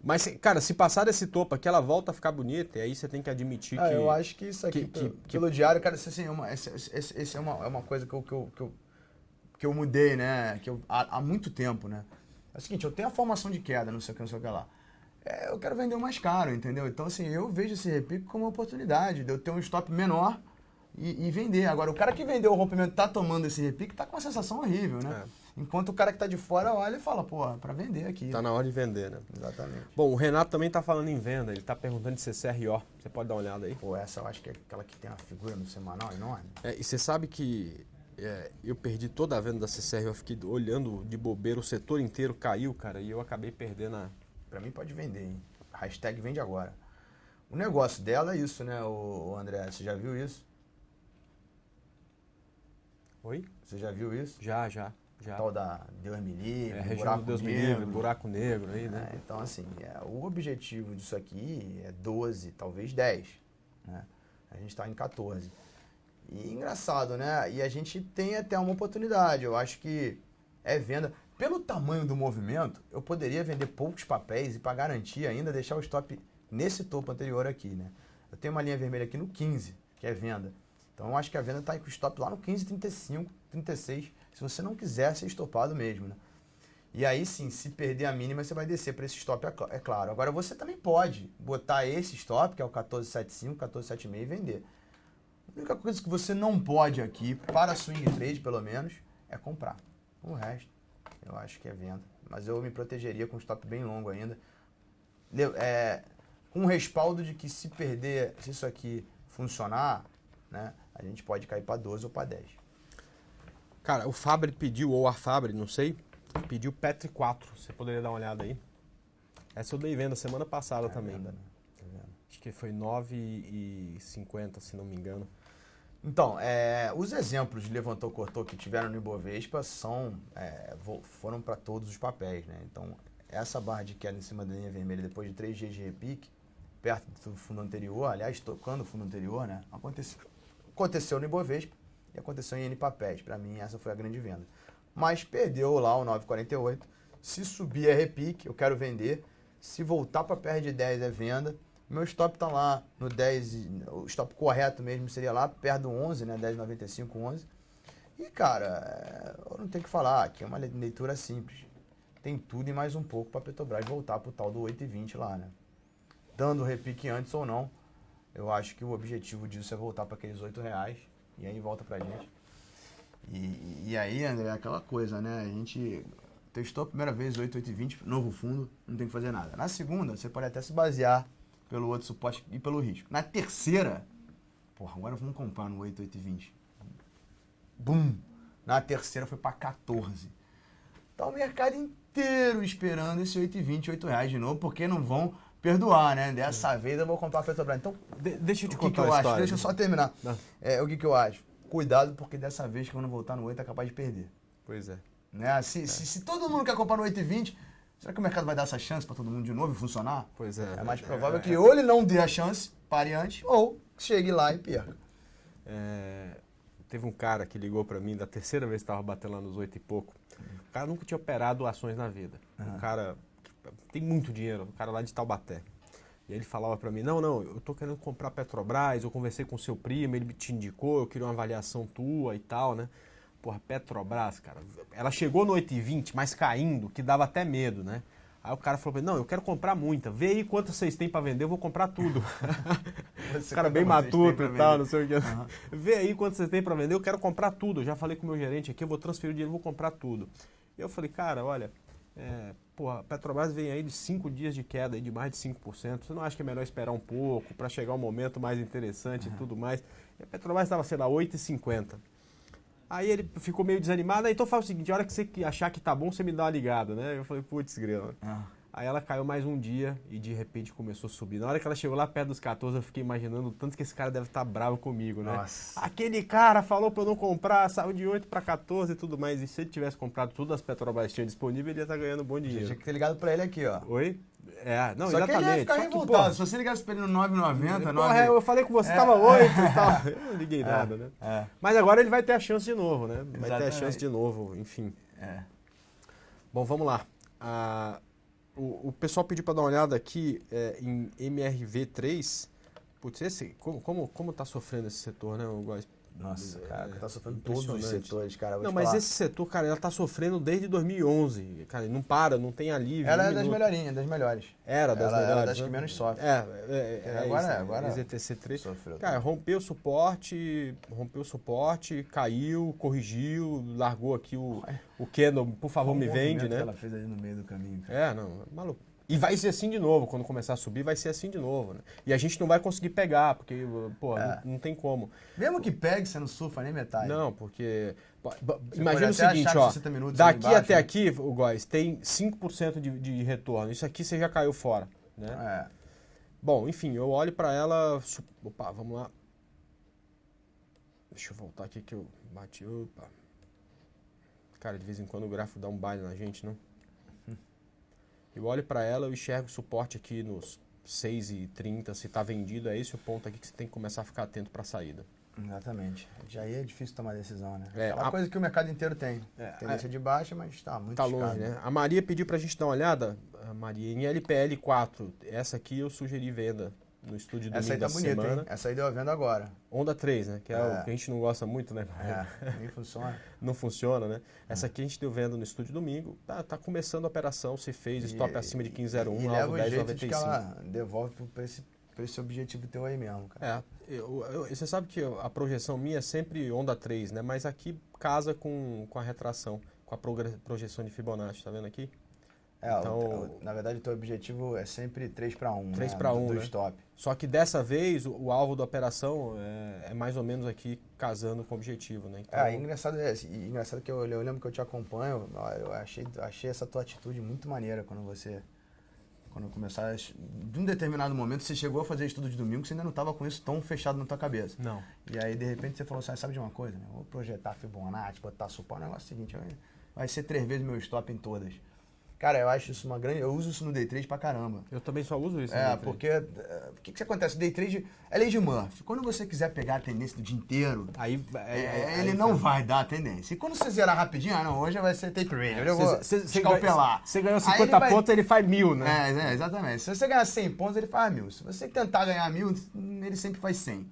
Mas, cara, se passar desse topo aqui, ela volta a ficar bonita, e aí você tem que admitir que... Eu acho que isso aqui, pelo diário, cara, assim, esse é uma coisa que eu mudei, né? Há muito tempo, né? É o seguinte, eu tenho a formação de queda, não sei o que lá. Eu quero vender o mais caro, entendeu? Então, assim, eu vejo esse repique como uma oportunidade de eu ter um stop menor e vender. Agora, o cara que vendeu o rompimento tá tomando esse repique, tá com uma sensação horrível, né? Enquanto o cara que tá de fora olha e fala, pô, pra vender aqui. Tá na hora de vender, né? Exatamente. Bom, o Renato também tá falando em venda, ele tá perguntando de CCRO. Você pode dar uma olhada aí? Pô, essa eu acho que é aquela que tem uma figura no semanal enorme. E você sabe que eu perdi toda a venda da CCRO, eu fiquei olhando de bobeira, o setor inteiro caiu, cara, e eu acabei perdendo a... Pra mim pode vender, hein? Hashtag vende agora. O negócio dela é isso, né, o André? Você já viu isso? Oi? Você já viu isso? Já. Tal da Deus me livre, região do Deus me livre, buraco negro aí, né? Então, assim, o objetivo disso aqui é 12, talvez 10, né? A gente tá em 14. E engraçado, né? E a gente tem até uma oportunidade, eu acho que é venda. Pelo tamanho do movimento, eu poderia vender poucos papéis e para garantir ainda deixar o stop nesse topo anterior aqui, né? Eu tenho uma linha vermelha aqui no 15, que é venda. Então eu acho que a venda está com o stop lá no 15,35, 36, se você não quiser ser estopado mesmo, né? E aí sim, se perder a mínima, você vai descer para esse stop, é claro. Agora você também pode botar esse stop, que é o 14,75, 14,76 e vender. A única coisa que você não pode aqui, para swing trade pelo menos, é comprar. O resto, eu acho que é venda. Mas eu me protegeria com um stop bem longo ainda. Com o respaldo de que se perder, se isso aqui funcionar, né, a gente pode cair para 12 ou para 10. Cara, o Fabre pediu, ou a Fabre, não sei, pediu Petri 4. Você poderia dar uma olhada aí? Essa eu dei venda semana passada também. Venda, né? Acho que foi 9,50, se não me engano. Então, os exemplos de levantou, cortou que tiveram no Ibovespa foram para todos os papéis, né? Então, essa barra de queda em cima da linha vermelha depois de 3 dias de repique, perto do fundo anterior, aliás, tocando o fundo anterior, né? Aconteceu no Ibovespa e aconteceu em N papéis. Para mim, essa foi a grande venda. Mas perdeu lá o 9,48. Se subir é repique, eu quero vender. Se voltar para perto de 10 é venda. Meu stop está lá no 10, o stop correto mesmo seria lá perto do 11, né? 10,95, 11. E, cara, eu não tenho o que falar, aqui é uma leitura simples. Tem tudo e mais um pouco para a Petrobras voltar para o tal do 8,20 lá, né? Dando repique antes ou não, eu acho que o objetivo disso é voltar para aqueles R$8 e aí volta pra gente. E aí, André, é aquela coisa, né? A gente testou a primeira vez 8,20, novo fundo, não tem que fazer nada. Na segunda, você pode até se basear pelo outro suporte e pelo risco. Na terceira, agora vamos comprar no 8,20. Bum! Na terceira foi para 14. Tá o mercado inteiro esperando esse 8,20, R$8 de novo, porque não vão perdoar, né? Dessa vez eu vou comprar a Petrobras. Então, deixa eu te o que contar eu uma acho? história. Deixa eu só terminar. O que eu acho? Cuidado, porque dessa vez, quando voltar no 8, é capaz de perder. Pois é. Né? Se todo mundo quer comprar no 8,20, será que o mercado vai dar essa chance para todo mundo de novo e funcionar? Pois é. É mais provável que ou ele não dê a chance, pare antes, ou chegue lá e perca. Teve um cara que ligou para mim da terceira vez que estava batendo lá nos 8 e pouco. O cara nunca tinha operado ações na vida. Um cara que tem muito dinheiro, um cara lá de Taubaté. E ele falava para mim, não, eu tô querendo comprar Petrobras, eu conversei com seu primo, ele te indicou, eu queria uma avaliação tua e tal, né? Porra, Petrobras, cara, ela chegou no 8,20, mas caindo, que dava até medo, né? Aí o cara falou pra mim, não, eu quero comprar muita, vê aí quanto vocês têm para vender, eu vou comprar tudo. O cara bem matuto e tal, não sei o que. Vê aí quanto vocês têm para vender, eu quero comprar tudo. Eu já falei com o meu gerente aqui, eu vou transferir o dinheiro, eu vou comprar tudo. E eu falei, cara, olha, Porra, a Petrobras vem aí de 5 dias de queda aí de mais de 5%. Você não acha que é melhor esperar um pouco para chegar um momento mais interessante e tudo mais? E a Petrobras estava, sei lá, 8,50. Aí ele ficou meio desanimado, então faz o seguinte, a hora que você achar que tá bom, você me dá uma ligada, né? Eu falei, putz, grana. Aí ela caiu mais um dia e de repente começou a subir. Na hora que ela chegou lá perto dos 14, eu fiquei imaginando o tanto que esse cara deve estar bravo comigo, né? Nossa. Aquele cara falou pra eu não comprar, saiu de 8 para 14 e tudo mais. E se ele tivesse comprado tudo as Petrobras tinham disponível, ele ia estar ganhando bom dinheiro. Tinha que ter ligado pra ele aqui, ó. Oi? Não, Só exatamente. que ele ia ficar Só que, revoltado. porra, Se você ligasse pra ele no 9,90, porra, eu falei com você, tava 8 e tal. Eu não liguei nada, né? Mas agora ele vai ter a chance de novo, né? Vai ter a chance de novo, enfim. Bom, vamos lá. O pessoal pediu para dar uma olhada aqui em MRV3. Putz, como tá sofrendo esse setor, né? Nossa, cara, tá sofrendo todos os setores, cara. Não, mas esse setor, cara, ela tá sofrendo desde 2011. Cara, não para, não tem alívio. Ela é das melhorinhas, das melhores. Era das melhores. Era das que menos sofre. Agora EZTC3. Sofreu. Cara, rompeu o suporte, caiu, corrigiu, largou aqui o Canon, por favor, me vende, né? Que ela fez ali no meio do caminho. Cara. Maluco. E vai ser assim de novo, quando começar a subir, vai ser assim de novo, né? E a gente não vai conseguir pegar, porque, pô, não tem como. Mesmo que pegue, você não surfa nem metade. Não, porque... Você imagina o seguinte, ó, daqui embaixo, até aqui, o Góis, tem 5% de retorno. Isso aqui você já caiu fora, né? Bom, enfim, eu olho pra ela... Opa, vamos lá. Deixa eu voltar aqui que eu bati. Opa. Cara, de vez em quando o gráfico dá um baile na gente, não? Eu olho para ela, eu enxergo o suporte aqui nos 6,30, se está vendido, é esse o ponto aqui que você tem que começar a ficar atento para a saída. Exatamente. Já aí é difícil tomar decisão, né? É uma coisa que o mercado inteiro tem. Tendência de baixa, mas está muito longe, né? A Maria pediu para a gente dar uma olhada, Maria, em LPL4. Essa aqui eu sugeri venda no estúdio do domingo da semana. Hein? Essa aí deu a venda agora. Onda 3, né? Que é o que a gente não gosta muito, né? Nem funciona. Não funciona, né? Essa aqui a gente deu venda no estúdio domingo. Tá começando a operação, se fez stop acima de 15,01, alvo 10,95. Que ela devolve para esse objetivo teu aí mesmo, cara. Você sabe que a projeção minha é sempre onda 3, né? Mas aqui casa com a retração, com a projeção de Fibonacci, tá vendo aqui? Então, na verdade, o teu objetivo é sempre 3 para 1, 3 para 1, do né? stop. Só que dessa vez, o alvo da operação é mais ou menos aqui casando com o objetivo, né? Então... engraçado que eu lembro que eu te acompanho, eu achei essa tua atitude muito maneira quando começar, de um determinado momento, você chegou a fazer estudo de domingo, você ainda não estava com isso tão fechado na tua cabeça. Não. E aí, de repente, você falou assim, sabe de uma coisa? Né? Vou projetar Fibonacci, botar suporte, o negócio é o seguinte, vai ser 3 vezes meu stop em todas. Cara, eu acho isso uma grande... Eu uso isso no Day Trade pra caramba. Eu também só uso isso no Day Trade. Porque... O que acontece? O Day Trade é lei de Murphy. Quando você quiser pegar a tendência do dia inteiro, ele não vai dar a tendência. E quando você zerar rapidinho, hoje vai ser tape rate. Eu vou escalpelar. Você ganhou 50 pontos, ele faz 1.000, né? Exatamente. Se você ganhar 100 pontos, ele faz 1.000. Se você tentar ganhar 1.000, ele sempre faz 100.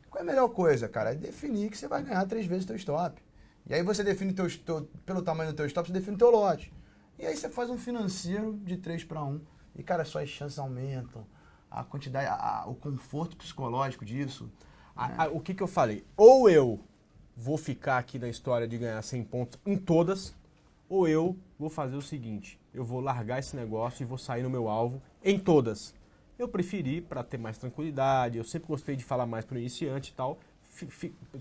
Qual é a melhor coisa, cara? É definir que você vai ganhar 3 vezes o teu stop. E aí você define pelo tamanho do teu stop, você define o teu lote. E aí você faz um financeiro de 3 para 1 e, cara, suas chances aumentam, a quantidade, o conforto psicológico disso. O que eu falei? Ou eu vou ficar aqui na história de ganhar 100 pontos em todas, ou eu vou fazer o seguinte, eu vou largar esse negócio e vou sair no meu alvo em todas. Eu preferi, para ter mais tranquilidade, eu sempre gostei de falar mais para o iniciante e tal,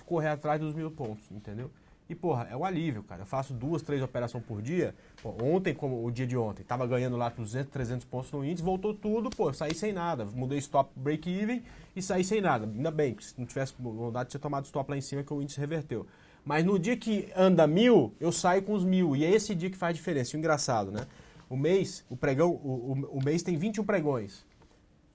correr atrás dos 1.000 pontos, entendeu? E, porra, é um alívio, cara. Eu faço 2, 3 operações por dia. Pô, ontem, como o dia de ontem, tava ganhando lá 200, 300 pontos no índice, voltou tudo, pô, saí sem nada. Mudei stop break-even e saí sem nada. Ainda bem, se não tivesse vontade de ter tomado stop lá em cima, que o índice reverteu. Mas no dia que anda 1.000, eu saio com os 1.000. E é esse dia que faz diferença. Engraçado, né? O mês, o pregão, o mês tem 21 pregões.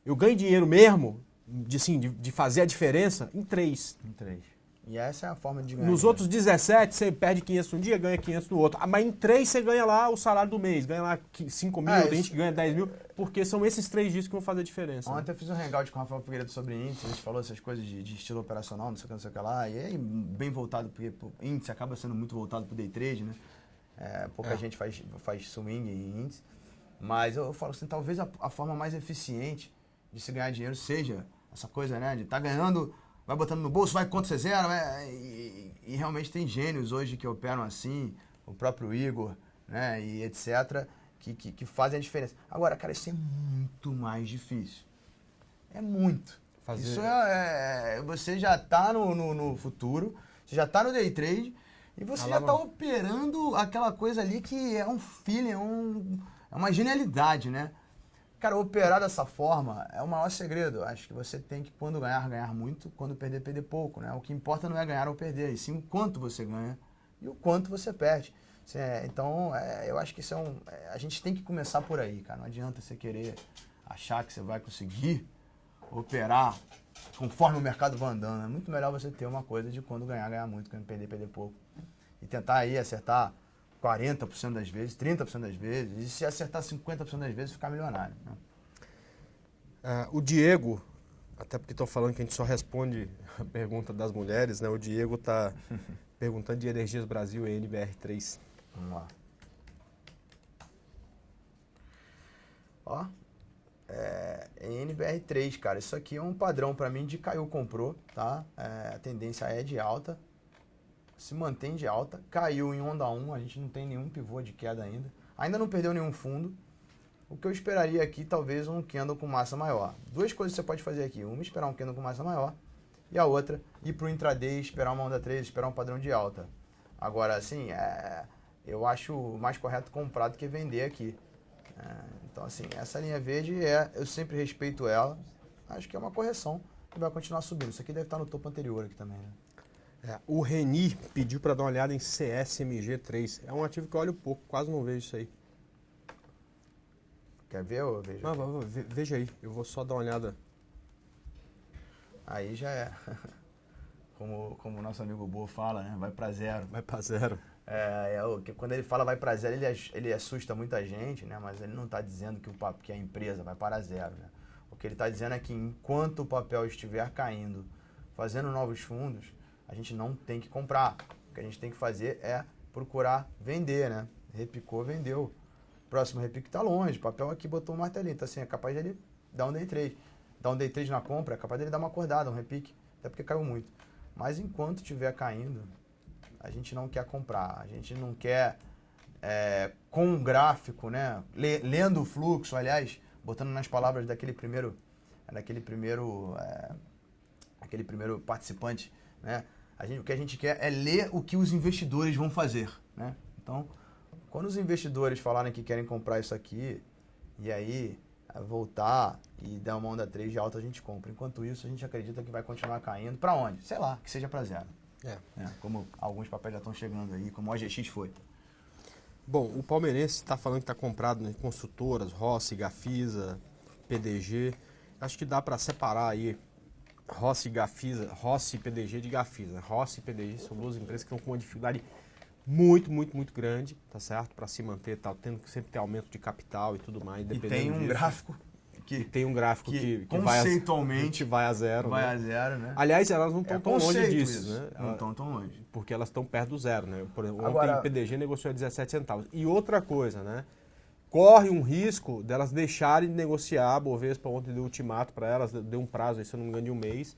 Eu ganho dinheiro mesmo, de fazer a diferença, em 3. Em 3. E essa é a forma de ganhar. Nos outros 17, você perde 500 um dia, ganha 500 no outro. Mas em 3 você ganha lá o salário do mês, ganha lá 5 mil, tem gente que ganha 10 mil, porque são esses 3 dias que vão fazer a diferença. Ontem eu fiz um hangout com o Rafael Figueiredo sobre índice, a gente falou essas coisas de estilo operacional, não sei o que lá, e aí bem voltado, porque o índice acaba sendo muito voltado para o day trade, né? Pouca gente faz swing em índice, mas eu falo assim, talvez a forma mais eficiente de se ganhar dinheiro seja essa coisa, né, de estar ganhando... Vai botando no bolso, vai contra você zero, e realmente tem gênios hoje que operam assim, o próprio Igor, né, e etc., que fazem a diferença. Agora, cara, isso é muito mais difícil. É muito. Isso você já está no futuro, você já está no day trade e você já está operando aquela coisa ali que é um feeling, é uma genialidade, né? Cara, operar dessa forma é o maior segredo. Acho que você tem que, quando ganhar, ganhar muito, quando perder, perder pouco, né? O que importa não é ganhar ou perder, e sim o quanto você ganha e o quanto você perde. Então, eu acho que isso a gente tem que começar por aí, cara. Não adianta você querer achar que você vai conseguir operar conforme o mercado vai andando. É muito melhor você ter uma coisa de quando ganhar, ganhar muito, quando perder, perder pouco. E tentar aí acertar 40% das vezes, 30% das vezes, e se acertar 50% das vezes, ficar milionário. Né? O Diego, até porque estão falando que a gente só responde a pergunta das mulheres, né? O Diego está perguntando de Energias Brasil e NBR3. Vamos lá. Ó, NBR3, cara, isso aqui é um padrão para mim de caiu, comprou, tá? A tendência é de alta, se mantém de alta, caiu em onda 1, a gente não tem nenhum pivô de queda ainda não perdeu nenhum fundo. O que eu esperaria aqui, talvez um candle com massa maior. Duas coisas você pode fazer aqui, uma esperar um candle com massa maior e a outra ir para o intraday, esperar uma onda 3, esperar um padrão de alta. Agora, assim, eu acho mais correto comprar do que vender aqui. Então, assim, essa linha verde eu sempre respeito ela. Acho que é uma correção e vai continuar subindo. Isso aqui deve estar no topo anterior aqui também, né? O Reni pediu para dar uma olhada em CSMG3. É um ativo que eu olho pouco, quase não vejo isso aí. Quer ver ou veja? Não, veja aí, eu vou só dar uma olhada. Aí já é. Como o nosso amigo Boa fala, né? Vai para zero. Vai para zero. Quando ele fala vai para zero, ele assusta muita gente, né? Mas ele não está dizendo que a empresa vai para zero, né? O que ele está dizendo é que enquanto o papel estiver caindo, fazendo novos fundos, a gente não tem que comprar. O que a gente tem que fazer é procurar vender, né? Repicou, vendeu. Próximo repique está longe, o papel aqui botou um martelinho, então assim, é capaz de ele dar um day trade. Dar um day trade na compra, é capaz de ele dar uma acordada, um repique, até porque caiu muito. Mas enquanto estiver caindo, a gente não quer comprar, a gente não quer, com um gráfico, né, lendo o fluxo, aliás, botando nas palavras daquele primeiro participante, né, o que a gente quer é ler o que os investidores vão fazer, né? Então, quando os investidores falarem que querem comprar isso aqui, e aí voltar e dar uma onda 3 de alta, a gente compra. Enquanto isso, a gente acredita que vai continuar caindo. Para onde? Sei lá, que seja para zero. Como alguns papéis já estão chegando aí, como o OGX foi. Bom, o palmeirense está falando que está comprado em construtoras, Rossi, Gafisa, PDG. Acho que dá para separar aí Rossi e PDG de Gafisa. Rossi e PDG são duas empresas que estão com uma dificuldade muito grande, tá certo? Para se manter, tá tendo que sempre ter aumento de capital e tudo mais. E tem um gráfico que conceitualmente vai a zero. Vai a zero, né? Aliás, elas não estão tão longe disso, isso, né? Não estão tão longe. Porque elas estão perto do zero, né? Por exemplo, agora, ontem o PDG negociou a 17 centavos. E outra coisa, né? Corre um risco delas deixarem de negociar. A Bovespa ontem deu ultimato para elas, deu um prazo, aí, se eu não me engano, de um mês,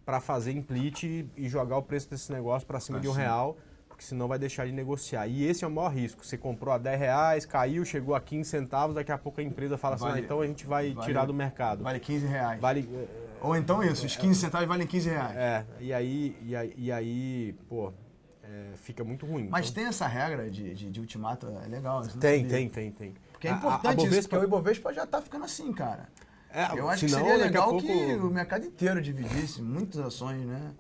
para fazer implit e jogar o preço desse negócio para cima de R$1. Porque senão vai deixar de negociar. E esse é o maior risco. Você comprou a R$10, caiu, chegou a 15 centavos, daqui a pouco a empresa fala assim, então a gente vai tirar do mercado. Vale R$15. Vale, ou então isso, os 15 centavos valem R$15. E aí fica muito ruim. Mas então, tem essa regra de ultimato, é legal. Tem. Porque é importante isso, porque o Ibovespa já tá ficando assim, cara. Eu acho que seria legal que o mercado inteiro dividisse muitas ações, né?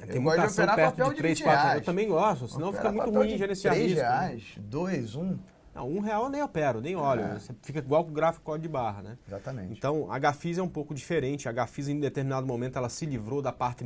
Tem muita ação perto de 3, 4. Eu também gosto, senão fica muito ruim gerenciar risco. R$3, 2, 1. Não, R$1 eu nem opero, nem olho. Você fica igual com o gráfico código de barra, né? Exatamente. Então, a Gafisa é um pouco diferente. A Gafisa, em determinado momento, ela se livrou da parte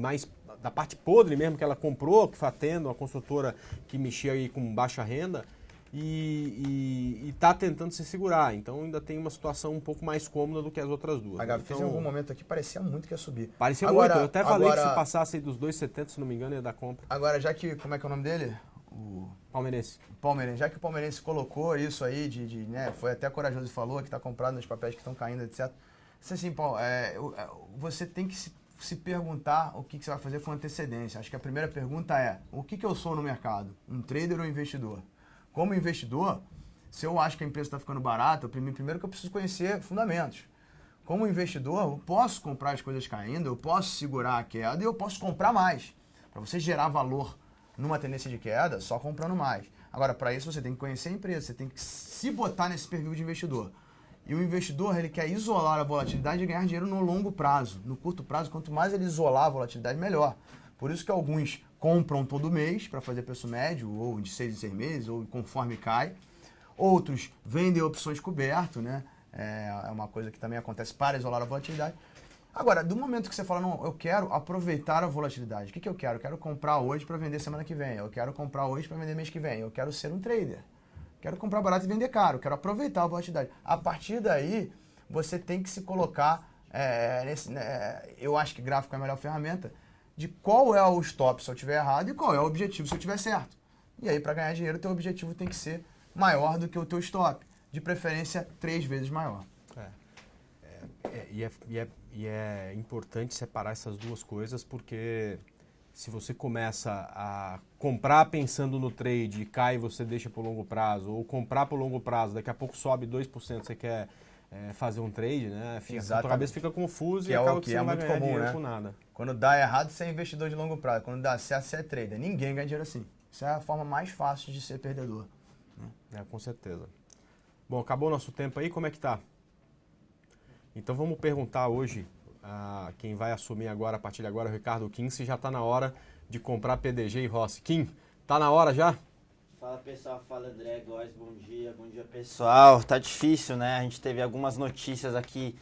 podre mesmo que ela comprou, que foi tendo uma construtora que mexia aí com baixa renda. E está tentando se segurar, então ainda tem uma situação um pouco mais cômoda do que as outras duas. A Gafisa em algum momento aqui parecia muito que ia subir. Parecia muito, eu até falei que se passasse dos 2,70, se não me engano, ia dar compra. Agora, já que, como é que é o nome dele? O Palmeirense. Já que o Palmeirense colocou isso aí, né, foi até corajoso e falou que está comprado nos papéis que estão caindo, etc. Assim, Paulo, você tem que se perguntar o que você vai fazer com antecedência. Acho que a primeira pergunta é, o que eu sou no mercado? Um trader ou um investidor? Como investidor, Se eu acho que a empresa está ficando barata, primeiro que eu preciso conhecer fundamentos. Como investidor, eu posso comprar as coisas caindo, eu posso segurar a queda e eu posso comprar mais. Para você gerar valor numa tendência de queda, só comprando mais. Agora, para isso você tem que conhecer a empresa, você tem que se botar nesse perfil de investidor. E o investidor, ele quer isolar a volatilidade e ganhar dinheiro no longo prazo. No curto prazo, quanto mais ele isolar a volatilidade, melhor. Por isso que alguns compram todo mês para fazer preço médio, ou de 6 em 6 meses, ou conforme cai. Outros vendem opções coberto, né? É uma coisa que também acontece para isolar a volatilidade. Agora, do momento que você fala, não, eu quero aproveitar a volatilidade. O que eu quero? Eu quero comprar hoje para vender semana que vem. Eu quero comprar hoje para vender mês que vem. Eu quero ser um trader. Quero comprar barato e vender caro, quero aproveitar a volatilidade. A partir daí, você tem que se colocar, eu acho que gráfico é a melhor ferramenta, de qual é o stop se eu tiver errado e qual é o objetivo se eu tiver certo. E aí, para ganhar dinheiro, o teu objetivo tem que ser maior do que o teu stop. De preferência, 3 vezes maior. E é importante separar essas duas coisas, porque se você começa a comprar pensando no trade e cai e você deixa para o longo prazo, ou comprar para o longo prazo, daqui a pouco sobe 2%, você quer fazer um trade, né? A tua cabeça fica confusa e acaba que você não vai ganhar dinheiro com nada. Quando dá errado, você é investidor de longo prazo. Quando dá certo, você é trader. Ninguém ganha dinheiro assim. Isso é a forma mais fácil de ser perdedor. Com certeza. Bom, acabou o nosso tempo aí, como é que tá? Então vamos perguntar hoje a quem vai assumir agora, a partir de agora, o Ricardo Kim, se já está na hora de comprar PDG e Rossi. Kim, tá na hora já? Fala pessoal, fala André Góes, bom dia pessoal. Tá difícil, né? A gente teve algumas notícias aqui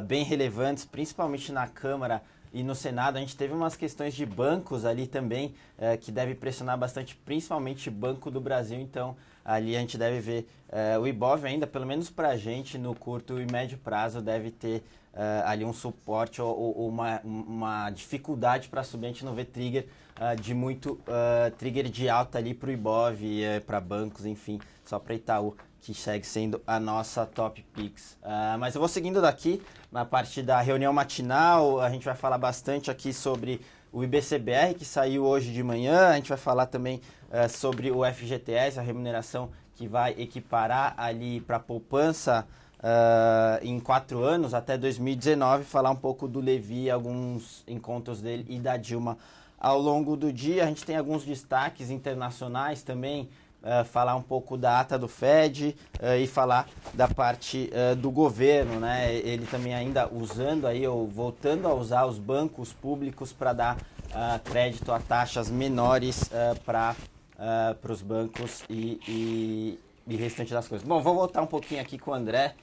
bem relevantes, principalmente na Câmara e no Senado. A gente teve umas questões de bancos ali também, que deve pressionar bastante, principalmente Banco do Brasil. Então, ali a gente deve ver o Ibov ainda, pelo menos pra gente, no curto e médio prazo, deve ter ali um suporte ou uma dificuldade para subir. A gente não vê trigger de muito trigger de alta ali para o Ibov, para bancos, enfim, só para Itaú, que segue sendo a nossa top picks. Mas eu vou seguindo daqui, na parte da reunião matinal, a gente vai falar bastante aqui sobre o IBCBR, que saiu hoje de manhã. A gente vai falar também sobre o FGTS, a remuneração que vai equiparar ali para a poupança em 4 anos, até 2019, falar um pouco do Levi, alguns encontros dele e da Dilma ao longo do dia. A gente tem alguns destaques internacionais também, falar um pouco da ata do Fed e falar da parte do governo, né? Ele também ainda usando aí, ou voltando a usar os bancos públicos para dar crédito a taxas menores para os bancos e restante das coisas. Bom, vou voltar um pouquinho aqui com o André,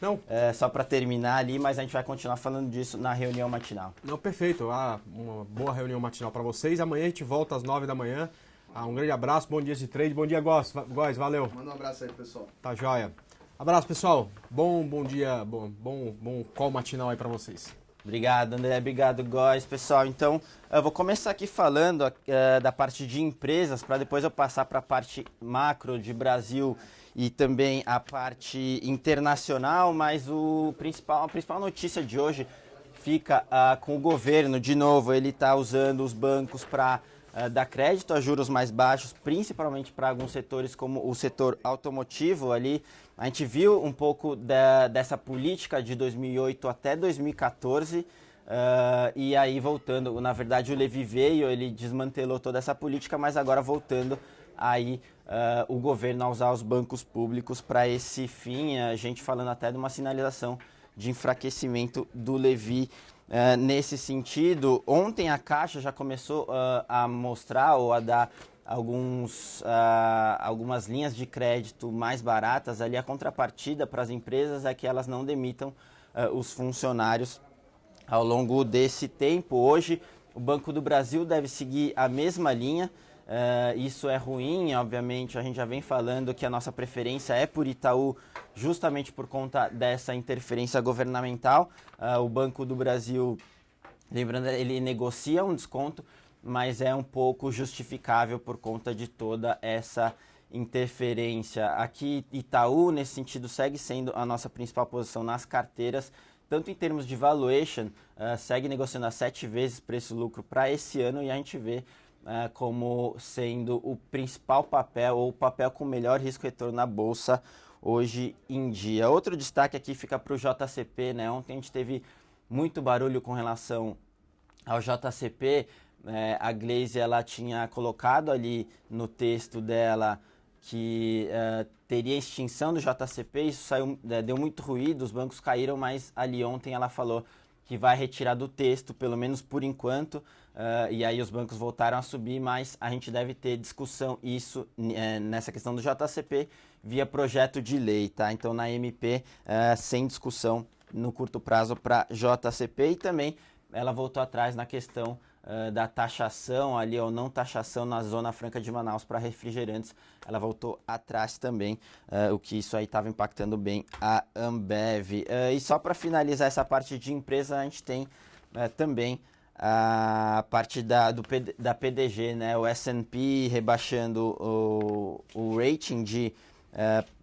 só para terminar ali, mas a gente vai continuar falando disso na reunião matinal. Não, perfeito. Uma boa reunião matinal para vocês. Amanhã a gente volta às 9 da manhã. Um grande abraço, bom dia de trade, bom dia, Góes, valeu. Manda um abraço aí, pessoal. Tá joia. Abraço, pessoal. Bom dia, bom call matinal aí para vocês. Obrigado, André. Obrigado, Góes. Pessoal, então, eu vou começar aqui falando da parte de empresas, para depois eu passar para a parte macro de Brasil e também a parte internacional, mas a principal notícia de hoje fica com o governo. De novo, ele está usando os bancos para dar crédito a juros mais baixos, principalmente para alguns setores como o setor automotivo ali. A gente viu um pouco dessa política de 2008 até 2014, e aí voltando, na verdade o Levi veio, ele desmantelou toda essa política, mas agora voltando aí o governo a usar os bancos públicos para esse fim, a gente falando até de uma sinalização de enfraquecimento do Levi. Nesse sentido, ontem a Caixa já começou a mostrar ou a dar algumas linhas de crédito mais baratas. Ali a contrapartida para as empresas é que elas não demitam os funcionários ao longo desse tempo. Hoje o Banco do Brasil deve seguir a mesma linha. Isso é ruim, obviamente. A gente já vem falando que a nossa preferência é por Itaú, justamente por conta dessa interferência governamental. O Banco do Brasil, lembrando, ele negocia um desconto, mas é um pouco justificável por conta de toda essa interferência. Aqui, Itaú, nesse sentido, segue sendo a nossa principal posição nas carteiras, tanto em termos de valuation, segue negociando a 7 vezes preço-lucro para esse ano, e a gente vê como sendo o principal papel, ou o papel com melhor risco-retorno na Bolsa hoje em dia. Outro destaque aqui fica para o JCP, né? Ontem a gente teve muito barulho com relação ao JCP. A Glaze, ela tinha colocado ali no texto dela que teria extinção do JCP, isso deu muito ruído, os bancos caíram, mas ali ontem ela falou que vai retirar do texto, pelo menos por enquanto, e aí os bancos voltaram a subir, mas a gente deve ter discussão isso nessa questão do JCP via projeto de lei, tá? Então na MP, sem discussão no curto prazo para JCP, e também ela voltou atrás na questão da taxação ali, ou não taxação na Zona Franca de Manaus para refrigerantes. Ela voltou atrás também, o que isso aí estava impactando bem a Ambev. E só para finalizar essa parte de empresa, a gente tem também a parte da PDG, né? O S&P rebaixando o rating de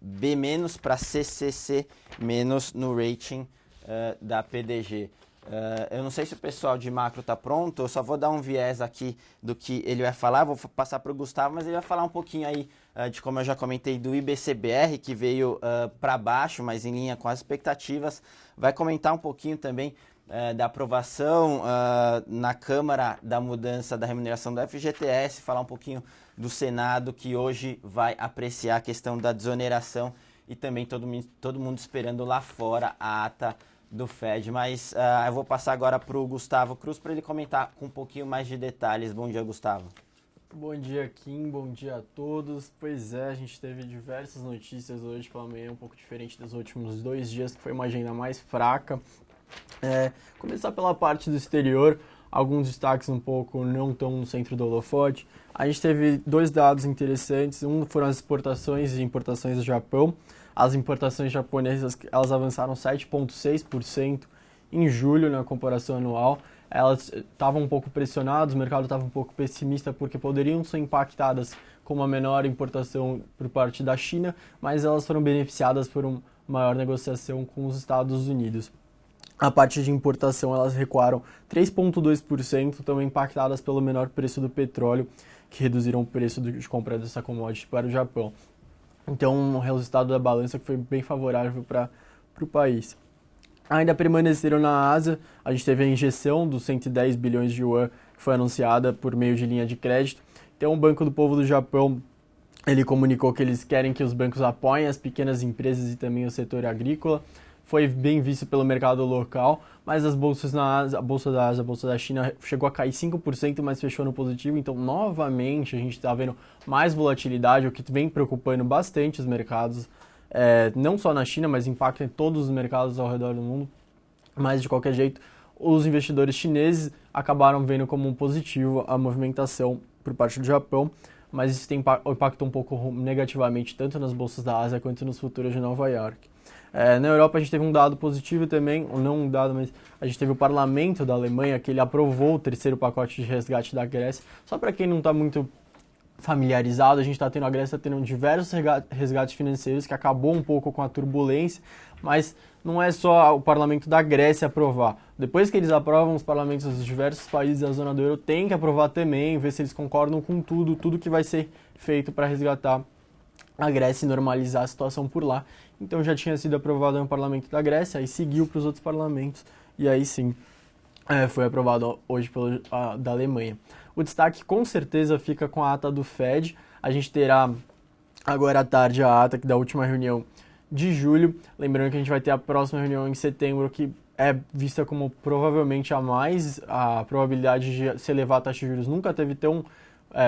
B- para CCC- no rating da PDG. Eu não sei se o pessoal de macro está pronto, eu só vou dar um viés aqui do que ele vai falar, vou passar para o Gustavo, mas ele vai falar um pouquinho aí de como eu já comentei do IBCBR, que veio para baixo, mas em linha com as expectativas. Vai comentar um pouquinho também da aprovação na Câmara da mudança da remuneração do FGTS, falar um pouquinho do Senado, que hoje vai apreciar a questão da desoneração, e também todo mundo esperando lá fora a ata do Fed, mas eu vou passar agora para o Gustavo Cruz para ele comentar com um pouquinho mais de detalhes. Bom dia, Gustavo. Bom dia, Kim. Bom dia a todos. Pois é, a gente teve diversas notícias hoje pela manhã, um pouco diferente dos últimos 2 dias, que foi uma agenda mais fraca. Começar pela parte do exterior, alguns destaques um pouco não tão no centro do holofote. A gente teve 2 dados interessantes. Um foram as exportações e importações do Japão. As importações japonesas, elas avançaram 7,6% em julho na comparação anual. Elas estavam um pouco pressionadas, o mercado estava um pouco pessimista porque poderiam ser impactadas com uma menor importação por parte da China, mas elas foram beneficiadas por uma maior negociação com os Estados Unidos. A parte de importação, elas recuaram 3,2%, também impactadas pelo menor preço do petróleo, que reduziram o preço de compra dessa commodity para o Japão. Então, um resultado da balança que foi bem favorável para o país. Ainda permaneceram na Ásia, a gente teve a injeção dos 110 bilhões de yuan, que foi anunciada por meio de linha de crédito. Então, o Banco do Povo do Japão, ele comunicou que eles querem que os bancos apoiem as pequenas empresas e também o setor agrícola. Foi bem visto pelo mercado local, mas as bolsas na Ásia, a bolsa da Ásia, a bolsa da China chegou a cair 5%, mas fechou no positivo. Então, novamente, a gente está vendo mais volatilidade, o que vem preocupando bastante os mercados, não só na China, mas impacta em todos os mercados ao redor do mundo. Mas, de qualquer jeito, os investidores chineses acabaram vendo como um positivo a movimentação por parte do Japão, mas isso tem impactou um pouco negativamente tanto nas bolsas da Ásia quanto nos futuros de Nova York. Na Europa a gente teve um dado positivo também, ou não um dado, mas a gente teve o parlamento da Alemanha, que ele aprovou o 3º pacote de resgate da Grécia. Só para quem não está muito familiarizado, a gente está tendo a Grécia tendo diversos resgates financeiros, que acabou um pouco com a turbulência, mas não é só o parlamento da Grécia aprovar. Depois que eles aprovam, os parlamentos dos diversos países da zona do euro têm que aprovar também, ver se eles concordam com tudo que vai ser feito para resgatar a Grécia e normalizar a situação por lá. Então já tinha sido aprovado no parlamento da Grécia, aí seguiu para os outros parlamentos, e aí sim foi aprovado hoje da Alemanha. O destaque com certeza fica com a ata do Fed. A gente terá agora à tarde a ata da última reunião de julho. Lembrando que a gente vai ter a próxima reunião em setembro, que é vista como provavelmente a probabilidade de se elevar a taxa de juros nunca teve tão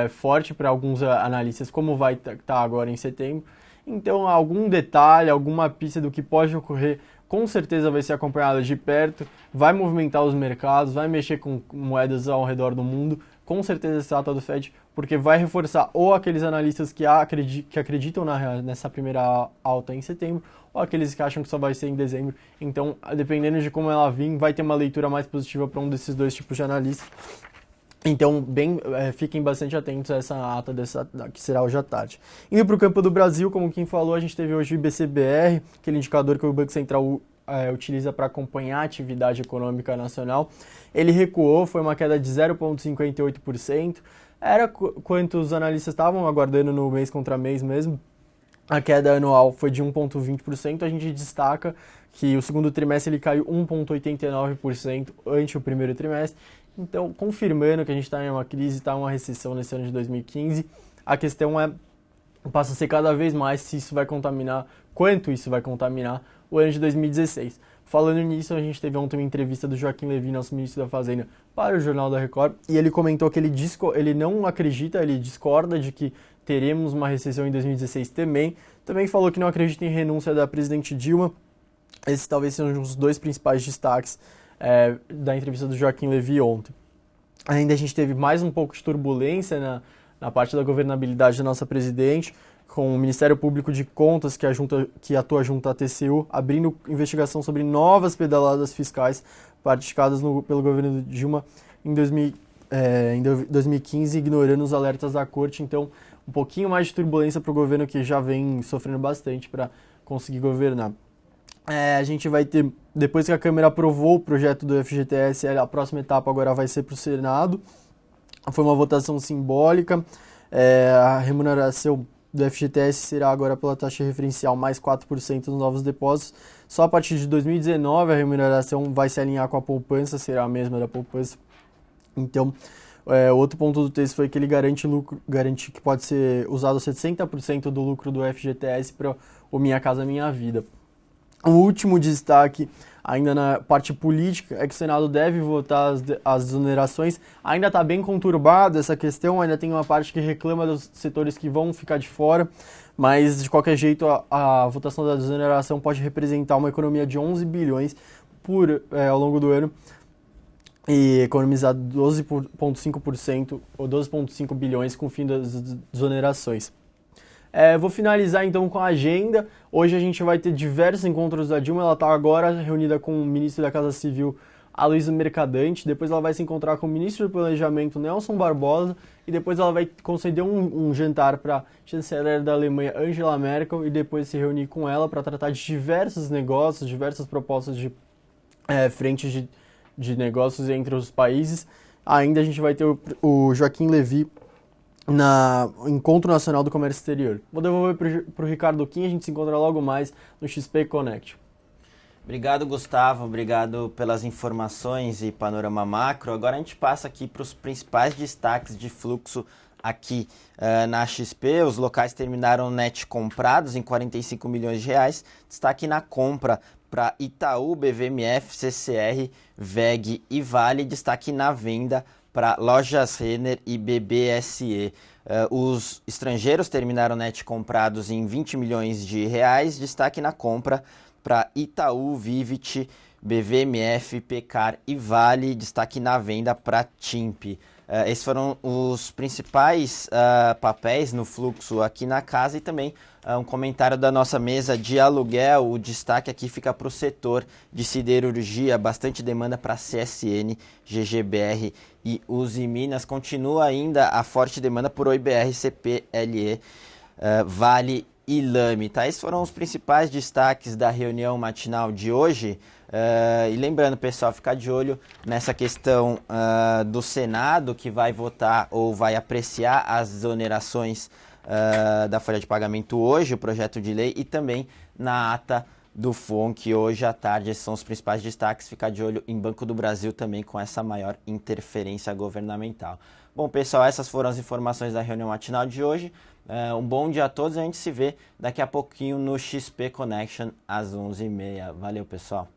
forte para alguns analistas como vai estar agora em setembro. Então, algum detalhe, alguma pista do que pode ocorrer, com certeza vai ser acompanhada de perto, vai movimentar os mercados, vai mexer com moedas ao redor do mundo, com certeza essa ata do Fed, porque vai reforçar ou aqueles analistas que acreditam nessa primeira alta em setembro, ou aqueles que acham que só vai ser em dezembro. Então, dependendo de como ela vir, vai ter uma leitura mais positiva para um desses 2 tipos de analistas. Então, fiquem bastante atentos a essa ata que será hoje à tarde. Indo para o campo do Brasil, como quem falou, a gente teve hoje o IBCBR, aquele indicador que o Banco Central utiliza para acompanhar a atividade econômica nacional. Ele recuou, foi uma queda de 0,58%. Era quanto os analistas estavam aguardando no mês contra mês mesmo. a queda anual foi de 1,20%, a gente destaca que o segundo trimestre ele caiu 1,89% ante o primeiro trimestre. Então, confirmando que a gente está em uma crise, está em uma recessão nesse ano de 2015, a questão passa a ser cada vez mais se isso vai contaminar, quanto isso vai contaminar o ano de 2016. Falando nisso, a gente teve ontem uma entrevista do Joaquim Levy, nosso ministro da Fazenda, para o Jornal da Record, e ele comentou que ele não acredita, ele discorda de que teremos uma recessão em 2016 também. Também falou que não acredita em renúncia da presidente Dilma. Esses talvez sejam os dois principais destaques da entrevista do Joaquim Levy ontem. Ainda a gente teve mais um pouco de turbulência na parte da governabilidade da nossa presidente, com o Ministério Público de Contas, que atua junto à TCU, abrindo investigação sobre novas pedaladas fiscais praticadas pelo governo Dilma em 2015, ignorando os alertas da corte. Então, um pouquinho mais de turbulência para o governo, que já vem sofrendo bastante para conseguir governar. A gente vai ter, depois que a Câmara aprovou o projeto do FGTS, a próxima etapa agora vai ser para o Senado. Foi uma votação simbólica. A remuneração do FGTS será agora pela taxa referencial mais 4% nos novos depósitos. Só a partir de 2019 a remuneração vai se alinhar com a poupança, será a mesma da poupança. Então, outro ponto do texto foi que ele garante que pode ser usado 60% do lucro do FGTS para o Minha Casa Minha Vida. O último destaque, ainda na parte política, é que o Senado deve votar as exonerações. Ainda está bem conturbada essa questão, ainda tem uma parte que reclama dos setores que vão ficar de fora, mas de qualquer jeito a votação da exoneração pode representar uma economia de 11 bilhões ao longo do ano e economizar 12,5% ou 12,5 bilhões com o fim das exonerações. Vou finalizar então com a agenda. Hoje a gente vai ter diversos encontros da Dilma. Ela está agora reunida com o ministro da Casa Civil, Aloysio Mercadante. Depois ela vai se encontrar com o ministro do Planejamento, Nelson Barbosa. E depois ela vai conceder um jantar para a chanceler da Alemanha, Angela Merkel. E depois se reunir com ela para tratar de diversos negócios, diversas propostas de frentes de negócios entre os países. Ainda a gente vai ter o Joaquim Levy no Encontro Nacional do Comércio Exterior. Vou devolver para o Ricardo Kim, a gente se encontra logo mais no XP Connect. Obrigado, Gustavo. Obrigado pelas informações e panorama macro. Agora a gente passa aqui para os principais destaques de fluxo aqui na XP. Os locais terminaram net comprados em 45 milhões de reais. Destaque na compra para Itaú, BVMF, CCR, VEG e Vale. Destaque na venda para Lojas Renner e BBSE. Os estrangeiros terminaram net comprados em 20 milhões de reais. Destaque na compra para Itaú, Vivit, BVMF, Pecar e Vale. Destaque na venda para TIMP. Esses foram os principais papéis no fluxo aqui na casa e também um comentário da nossa mesa de aluguel. O destaque aqui fica para o setor de siderurgia, bastante demanda para CSN, GGBR e Uzi Minas. Continua ainda a forte demanda por OIBR, CPLE, Vale e Lame. Tá? Esses foram os principais destaques da reunião matinal de hoje. E lembrando, pessoal, ficar de olho nessa questão do Senado, que vai votar ou vai apreciar as exonerações da folha de pagamento hoje, o projeto de lei, e também na ata do FONC hoje à tarde. Esses são os principais destaques. Ficar de olho em Banco do Brasil também com essa maior interferência governamental. Bom, pessoal, essas foram as informações da reunião matinal de hoje. Um bom dia a todos e a gente se vê daqui a pouquinho no XP Connection às 11h30. Valeu, pessoal.